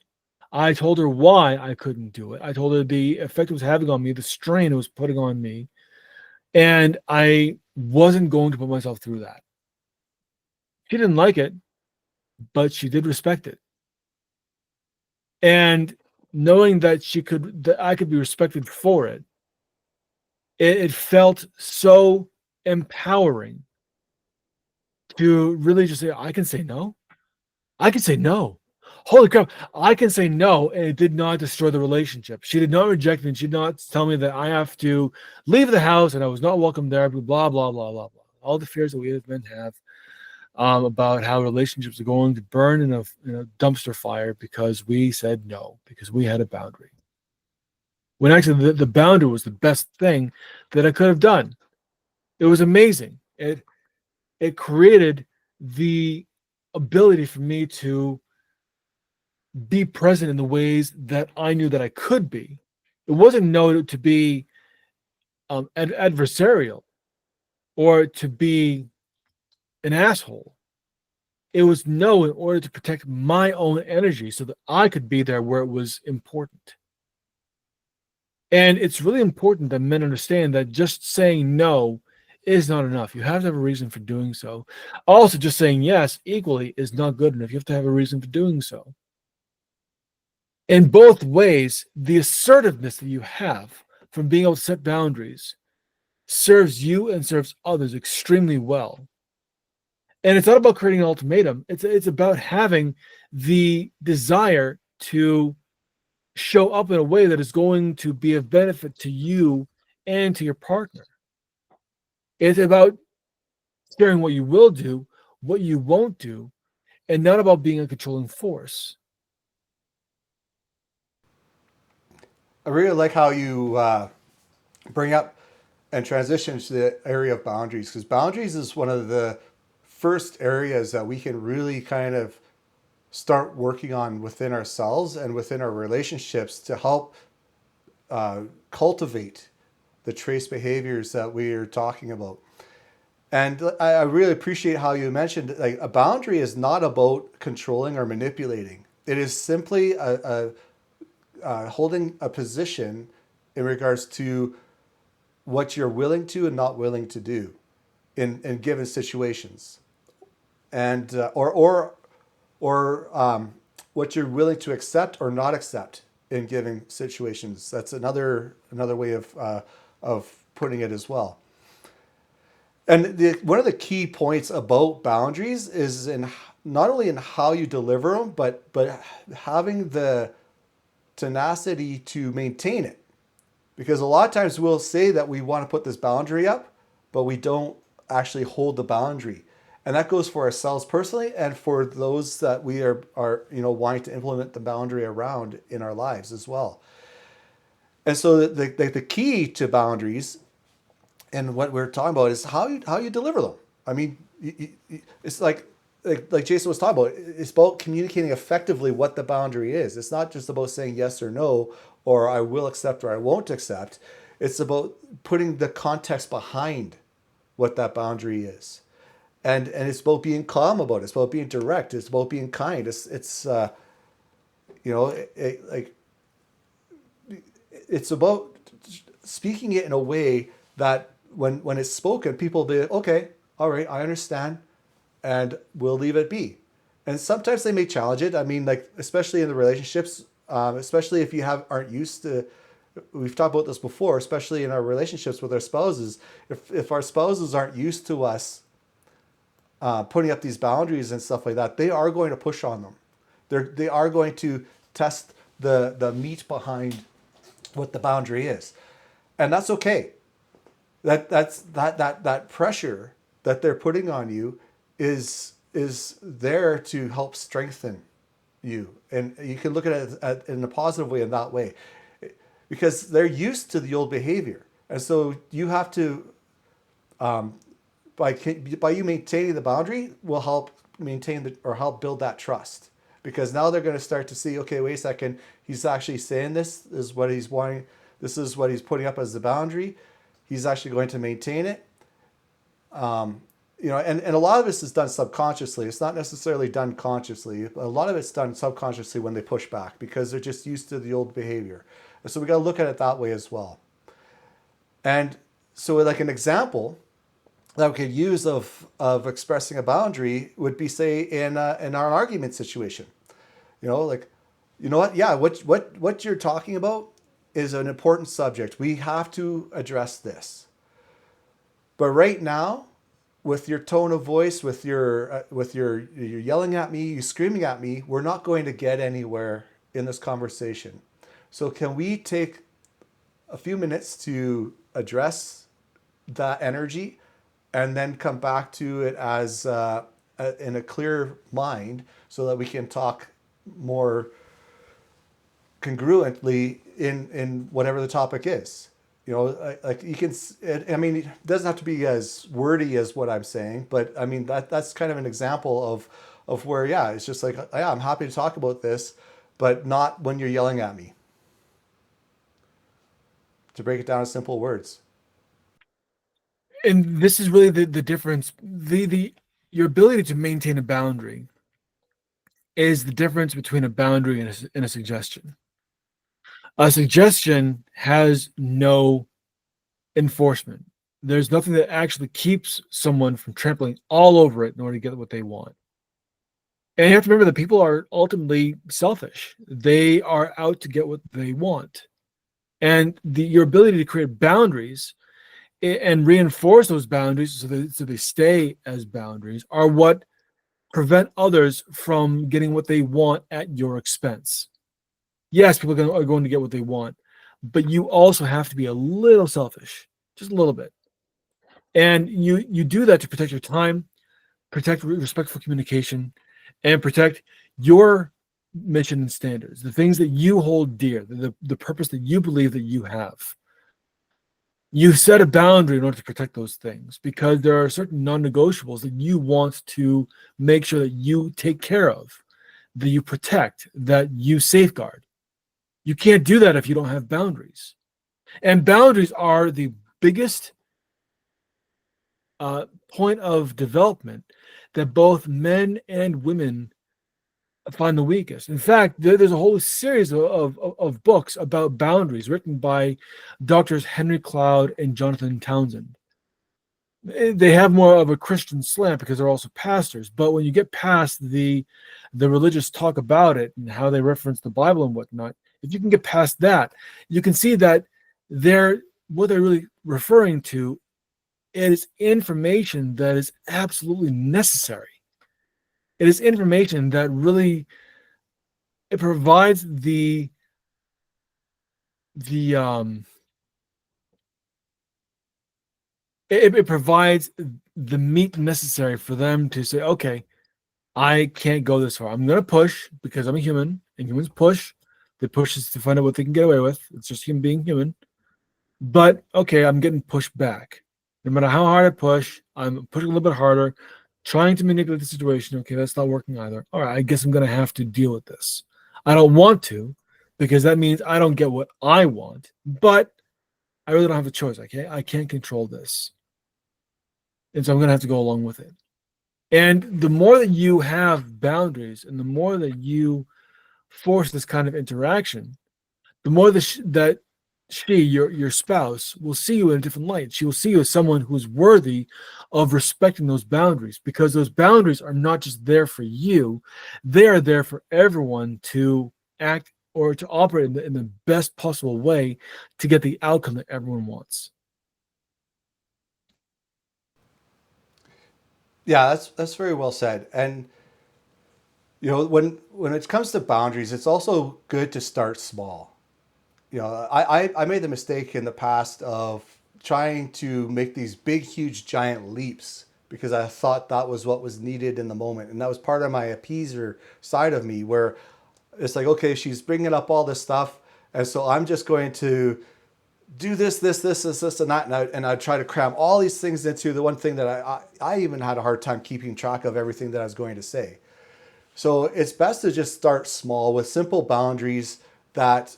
I told her why I couldn't do it. I told her the effect it was having on me, the strain it was putting on me, and I wasn't going to put myself through that. She didn't like it, but she did respect it. And knowing that I could be respected for it, it felt so empowering to really just say, I can say no. I can say no. Holy crap, I can say no, and it did not destroy the relationship. She did not reject me. She did not tell me that I have to leave the house and I was not welcome there, blah, blah, blah, blah, blah. All the fears that we as men have about how relationships are going to burn in a dumpster fire because we said no, because we had a boundary. When actually the boundary was the best thing that I could have done. It was amazing. It created the ability for me to be present in the ways that I knew that I could be. It wasn't no to be adversarial or to be an asshole. It was no in order to protect my own energy so that I could be there where it was important. And it's really important that men understand that just saying no is not enough. You have to have a reason for doing so. Also, just saying yes equally is not good enough. You have to have a reason for doing so. In both ways, the assertiveness that you have from being able to set boundaries serves you and serves others extremely well. And it's not about creating an ultimatum. It's about having the desire to show up in a way that is going to be of benefit to you and to your partner. It's about sharing what you will do, what you won't do, and not about being a controlling force. I really like how you bring up and transition to the area of boundaries, because boundaries is one of the first areas that we can really kind of start working on within ourselves and within our relationships to help cultivate the trace behaviors that we are talking about. And I really appreciate how you mentioned like a boundary is not about controlling or manipulating. It is simply holding a position in regards to what you're willing to and not willing to do in given situations, and or what you're willing to accept or not accept in given situations. That's another way of putting it as well. And one of the key points about boundaries is in not only in how you deliver them, but having the tenacity to maintain it. Because a lot of times we'll say that we want to put this boundary up, but we don't actually hold the boundary. And that goes for ourselves personally and for those that we are wanting to implement the boundary around in our lives as well. And so the key to boundaries and what we're talking about is how you deliver them. I mean, it's like Jason was talking about. It's about communicating effectively what the boundary is. It's not just about saying yes or no, or I will accept or I won't accept. It's about putting the context behind what that boundary is, and it's about being calm about it. It's about being direct. It's about being kind. Like it's about speaking it in a way that when it's spoken, people will be okay, all right, I understand, and we'll leave it be. And sometimes they may challenge it. I mean, like especially in the relationships, especially if you aren't used to. We've talked about this before, especially in our relationships with our spouses. If our spouses aren't used to us putting up these boundaries and stuff like that, they are going to push on them. They are going to test the meat behind what the boundary is, and that's okay. That pressure that they're putting on you is there to help strengthen you, and you can look at it in a positive way in that way, because they're used to the old behavior, and so you have to by you maintaining the boundary will help maintain or help build that trust, because now they're going to start to see, okay, wait a second, he's actually saying this is what he's wanting, this is what he's putting up as the boundary, he's actually going to maintain it. And a lot of this is done subconsciously. It's not necessarily done consciously. A lot of it's done subconsciously when they push back because they're just used to the old behavior. And so we got to look at it that way as well. And so, like an example that we could use of expressing a boundary would be, say, in our argument situation. Like, you know what? Yeah, what you're talking about is an important subject. We have to address this. But right now, with your tone of voice, with your yelling at me, you screaming at me, we're not going to get anywhere in this conversation. So can we take a few minutes to address that energy and then come back to it as in a clear mind so that we can talk more congruently in whatever the topic is. Like you can, I mean, it doesn't have to be as wordy as what I'm saying, but I mean, that's kind of an example of where, yeah, it's just like, yeah, I'm happy to talk about this, but not when you're yelling at me, to break it down in simple words. And this is really the difference. The your ability to maintain a boundary is the difference between a boundary and a suggestion. A suggestion has no enforcement. There's nothing that actually keeps someone from trampling all over it in order to get what they want. And you have to remember that people are ultimately selfish. They are out to get what they want. And your ability to create boundaries and reinforce those boundaries so they stay as boundaries are what prevent others from getting what they want at your expense. Yes, people are going to get what they want, but you also have to be a little selfish, just a little bit. And you do that to protect your time, protect respectful communication, and protect your mission and standards, the things that you hold dear, the purpose that you believe that you have. You set a boundary in order to protect those things because there are certain non-negotiables that you want to make sure that you take care of, that you protect, that you safeguard. You can't do that if you don't have boundaries. And boundaries are the biggest point of development that both men and women find the weakest. In fact, there's a whole series of books about boundaries written by doctors Henry Cloud and Jonathan Townsend. They have more of a Christian slant because they're also pastors. But when you get past the religious talk about it and how they reference the Bible and whatnot, if you can get past that, you can see that what they're really referring to is information that is absolutely necessary. It is information that really it provides the it provides the meat necessary for them to say, okay, I can't go this far. I'm going to push because I'm a human, and humans push. They push is to find out what they can get away with. It's just him being human. But okay, I'm getting pushed back. No matter how hard I push, I'm pushing a little bit harder, trying to manipulate the situation. Okay, that's not working either. All right, I guess I'm going to have to deal with this. I don't want to, because that means I don't get what I want. But I really don't have a choice. I can't control this, and so I'm going to have to go along with it. And the more that you have boundaries, and the more that you force this kind of interaction, the more that your spouse, will see you in a different light. She will see you as someone who's worthy of respecting those boundaries, because those boundaries are not just there for you, they are there for everyone to act or to operate in the best possible way to get the outcome that everyone wants. Yeah, that's very well said. And When it comes to boundaries, it's also good to start small. I made the mistake in the past of trying to make these big, huge, giant leaps because I thought that was what was needed in the moment. And that was part of my appeaser side of me where it's like, okay, she's bringing up all this stuff. And so I'm just going to do this, and that. And I try to cram all these things into the one thing that I even had a hard time keeping track of everything that I was going to say. So it's best to just start small with simple boundaries that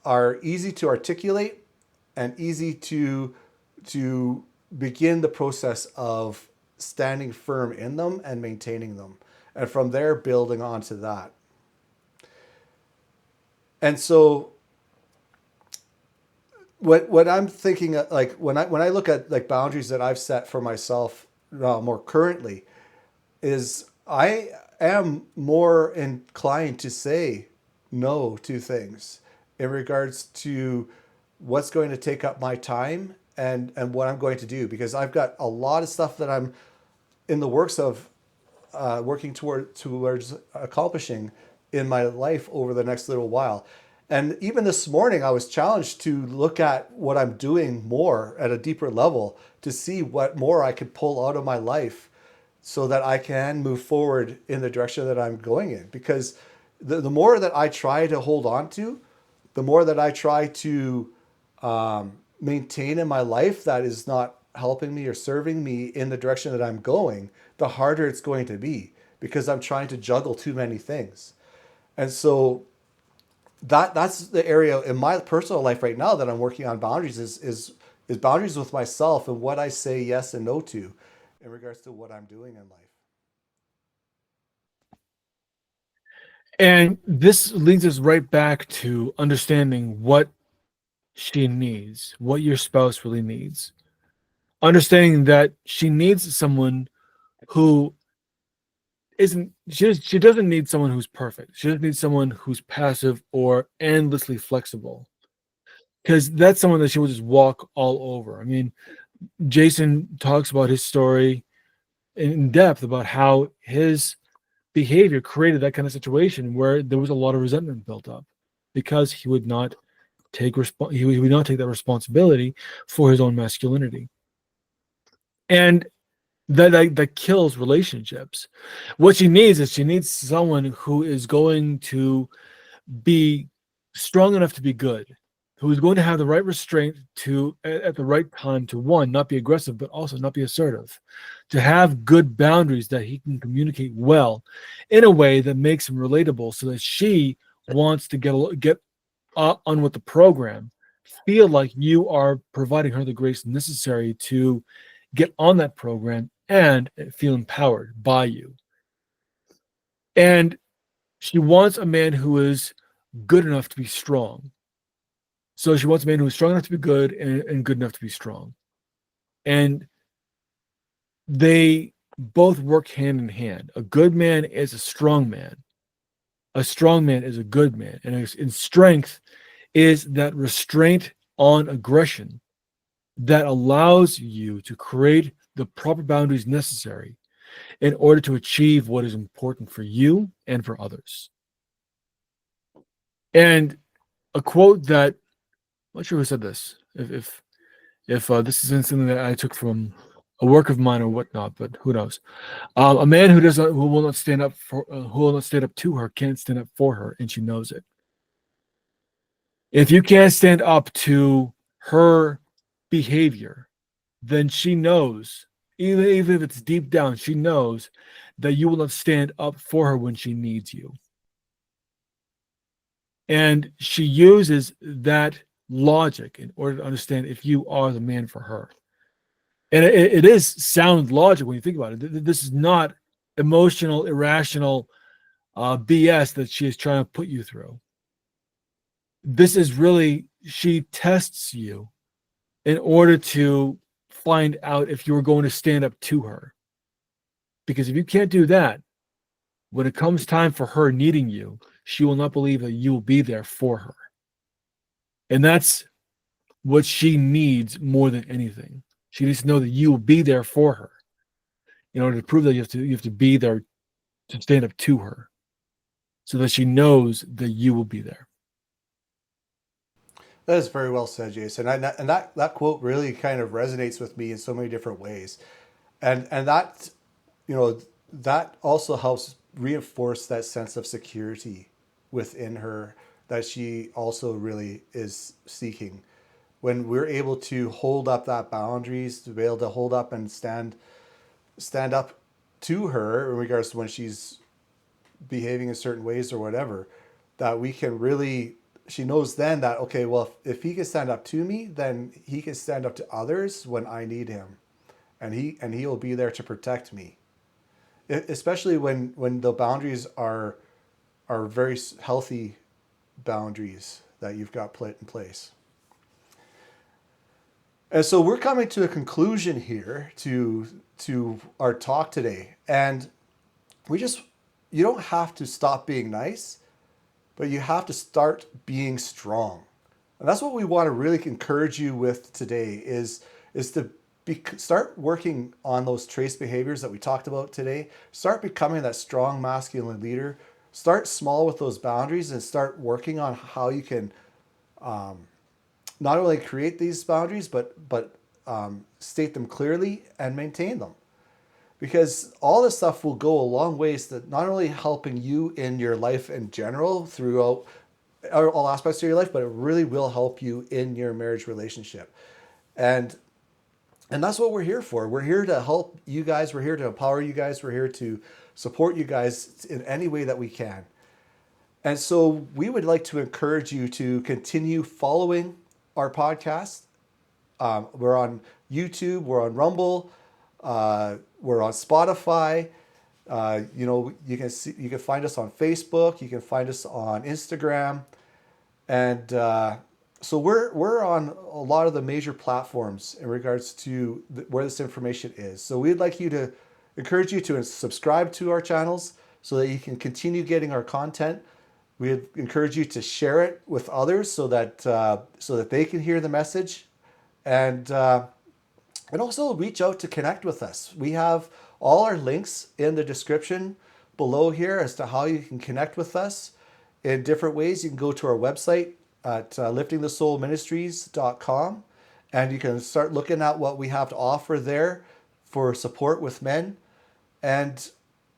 are easy to articulate and easy to begin the process of standing firm in them and maintaining them, and from there building onto that. And so what I'm thinking, like when I look at like boundaries that I've set for myself more currently, is I am more inclined to say no to things in regards to what's going to take up my time and what I'm going to do, because I've got a lot of stuff that I'm in the works of working towards accomplishing in my life over the next little while. And even this morning, I was challenged to look at what I'm doing more at a deeper level to see what more I could pull out of my life so that I can move forward in the direction that I'm going in. Because the more that I try to hold on to, the more that I try to maintain in my life that is not helping me or serving me in the direction that I'm going, the harder it's going to be because I'm trying to juggle too many things. And so that's the area in my personal life right now that I'm working on boundaries is boundaries with myself and what I say yes and no to in regards to what I'm doing in life. And this leads us right back to understanding what she needs, what your spouse really needs. Understanding that she needs someone who isn't she doesn't need someone who's perfect. She doesn't need someone who's passive or endlessly flexible. Because that's someone that she will just walk all over. I mean, Jason talks about his story in depth about how his behavior created that kind of situation where there was a lot of resentment built up because he would not he would not take that responsibility for his own masculinity. And that kills relationships. What she needs someone who is going to be strong enough to be good, who is going to have the right restraint to at the right time to one, not be aggressive, but also not be assertive, to have good boundaries that he can communicate well in a way that makes him relatable so that she wants to get on with the program, feel like you are providing her the grace necessary to get on that program and feel empowered by you. And she wants a man who is good enough to be strong. So she wants a man who is strong enough to be good and good enough to be strong. And they both work hand in hand. A good man is a strong man. A strong man is a good man. And strength is that restraint on aggression that allows you to create the proper boundaries necessary in order to achieve what is important for you and for others. And a quote that I'm not sure who said this. If this isn't something that I took from a work of mine or whatnot, but who knows? A man who will not stand up for, who will not stand up to her, can't stand up for her, and she knows it. If you can't stand up to her behavior, then she knows, even if it's deep down, she knows that you will not stand up for her when she needs you. And she uses that logic in order to understand if you are the man for her. And it is sound logic when you think about it. This is not emotional, irrational BS that she is trying to put you through. This is really, she tests you in order to find out if you are going to stand up to her. Because if you can't do that, when it comes time for her needing you, she will not believe that you will be there for her. And that's what she needs more than anything. She needs to know that you will be there for her. In order to prove that you have to be there to stand up to her so that she knows that you will be there. That is very well said, Jason. And that quote really kind of resonates with me in so many different ways. And that, you know, that also helps reinforce that sense of security within her that she also really is seeking. When we're able to hold up that boundaries, to be able to hold up and stand up to her in regards to when she's behaving in certain ways or whatever, that we can really, she knows then that, okay, well, if he can stand up to me, then he can stand up to others when I need him, and he will be there to protect me. Especially when the boundaries are very healthy boundaries that you've got put in place. And so we're coming to a conclusion here to our talk today. And we just, you don't have to stop being nice, but you have to start being strong. And that's what we want to really encourage you with today is to start working on those trace behaviors that we talked about today. Start becoming that strong masculine leader. Start small with those boundaries and start working on how you can not only create these boundaries, but state them clearly and maintain them. Because all this stuff will go a long ways to not only helping you in your life in general throughout all aspects of your life, but it really will help you in your marriage relationship. And and that's what we're here for. We're here to help you guys. We're here to empower you guys. We're here to support you guys in any way that we can. And so we would like to encourage you to continue following our podcast. We're on YouTube, we're on Rumble, we're on Spotify. You can find us on Facebook, you can find us on Instagram, and so we're on a lot of the major platforms in regards to where this information is. So we'd like you to encourage you to subscribe to our channels so that you can continue getting our content. We'd encourage you to share it with others so that they can hear the message, and also reach out to connect with us. We have all our links in the description below here as to how you can connect with us in different ways. You can go to our website at liftingthesoulministries.com, and you can start looking at what we have to offer there for support with men. And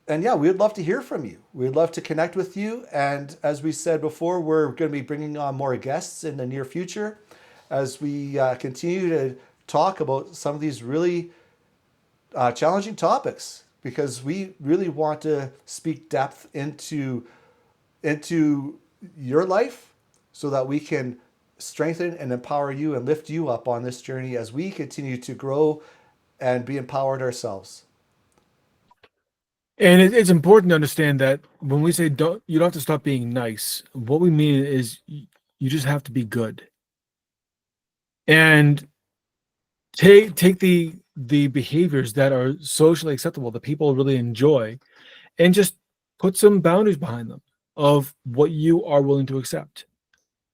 yeah, we'd love to hear from you. We'd love to connect with you. And as we said before, we're going to be bringing on more guests in the near future as we continue to talk about some of these really challenging topics, because we really want to speak depth into your life so that we can strengthen and empower you and lift you up on this journey as we continue to grow and be empowered ourselves. And it's important to understand that when we say you don't have to stop being nice, what we mean is you just have to be good. And take the behaviors that are socially acceptable that people really enjoy, and just put some boundaries behind them of what you are willing to accept.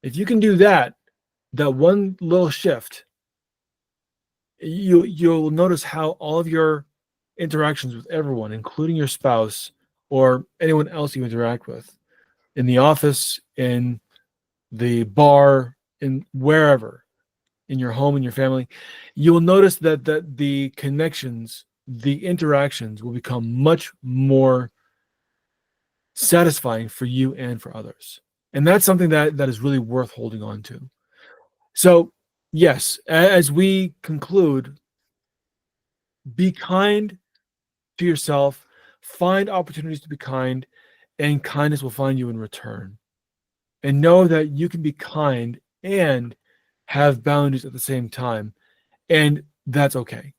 If you can do that one little shift, you'll notice how all of your interactions with everyone, including your spouse or anyone else you interact with, in the office, in the bar, in wherever, in your home, in your family, you will notice that the connections, the interactions will become much more satisfying for you and for others. And that's something that is really worth holding on to. So, yes, as we conclude, be kind to yourself, find opportunities to be kind, and kindness will find you in return. And know that you can be kind and have boundaries at the same time, and that's okay.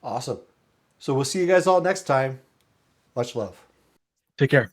Awesome. So we'll see you guys all next time. Much love. Take care.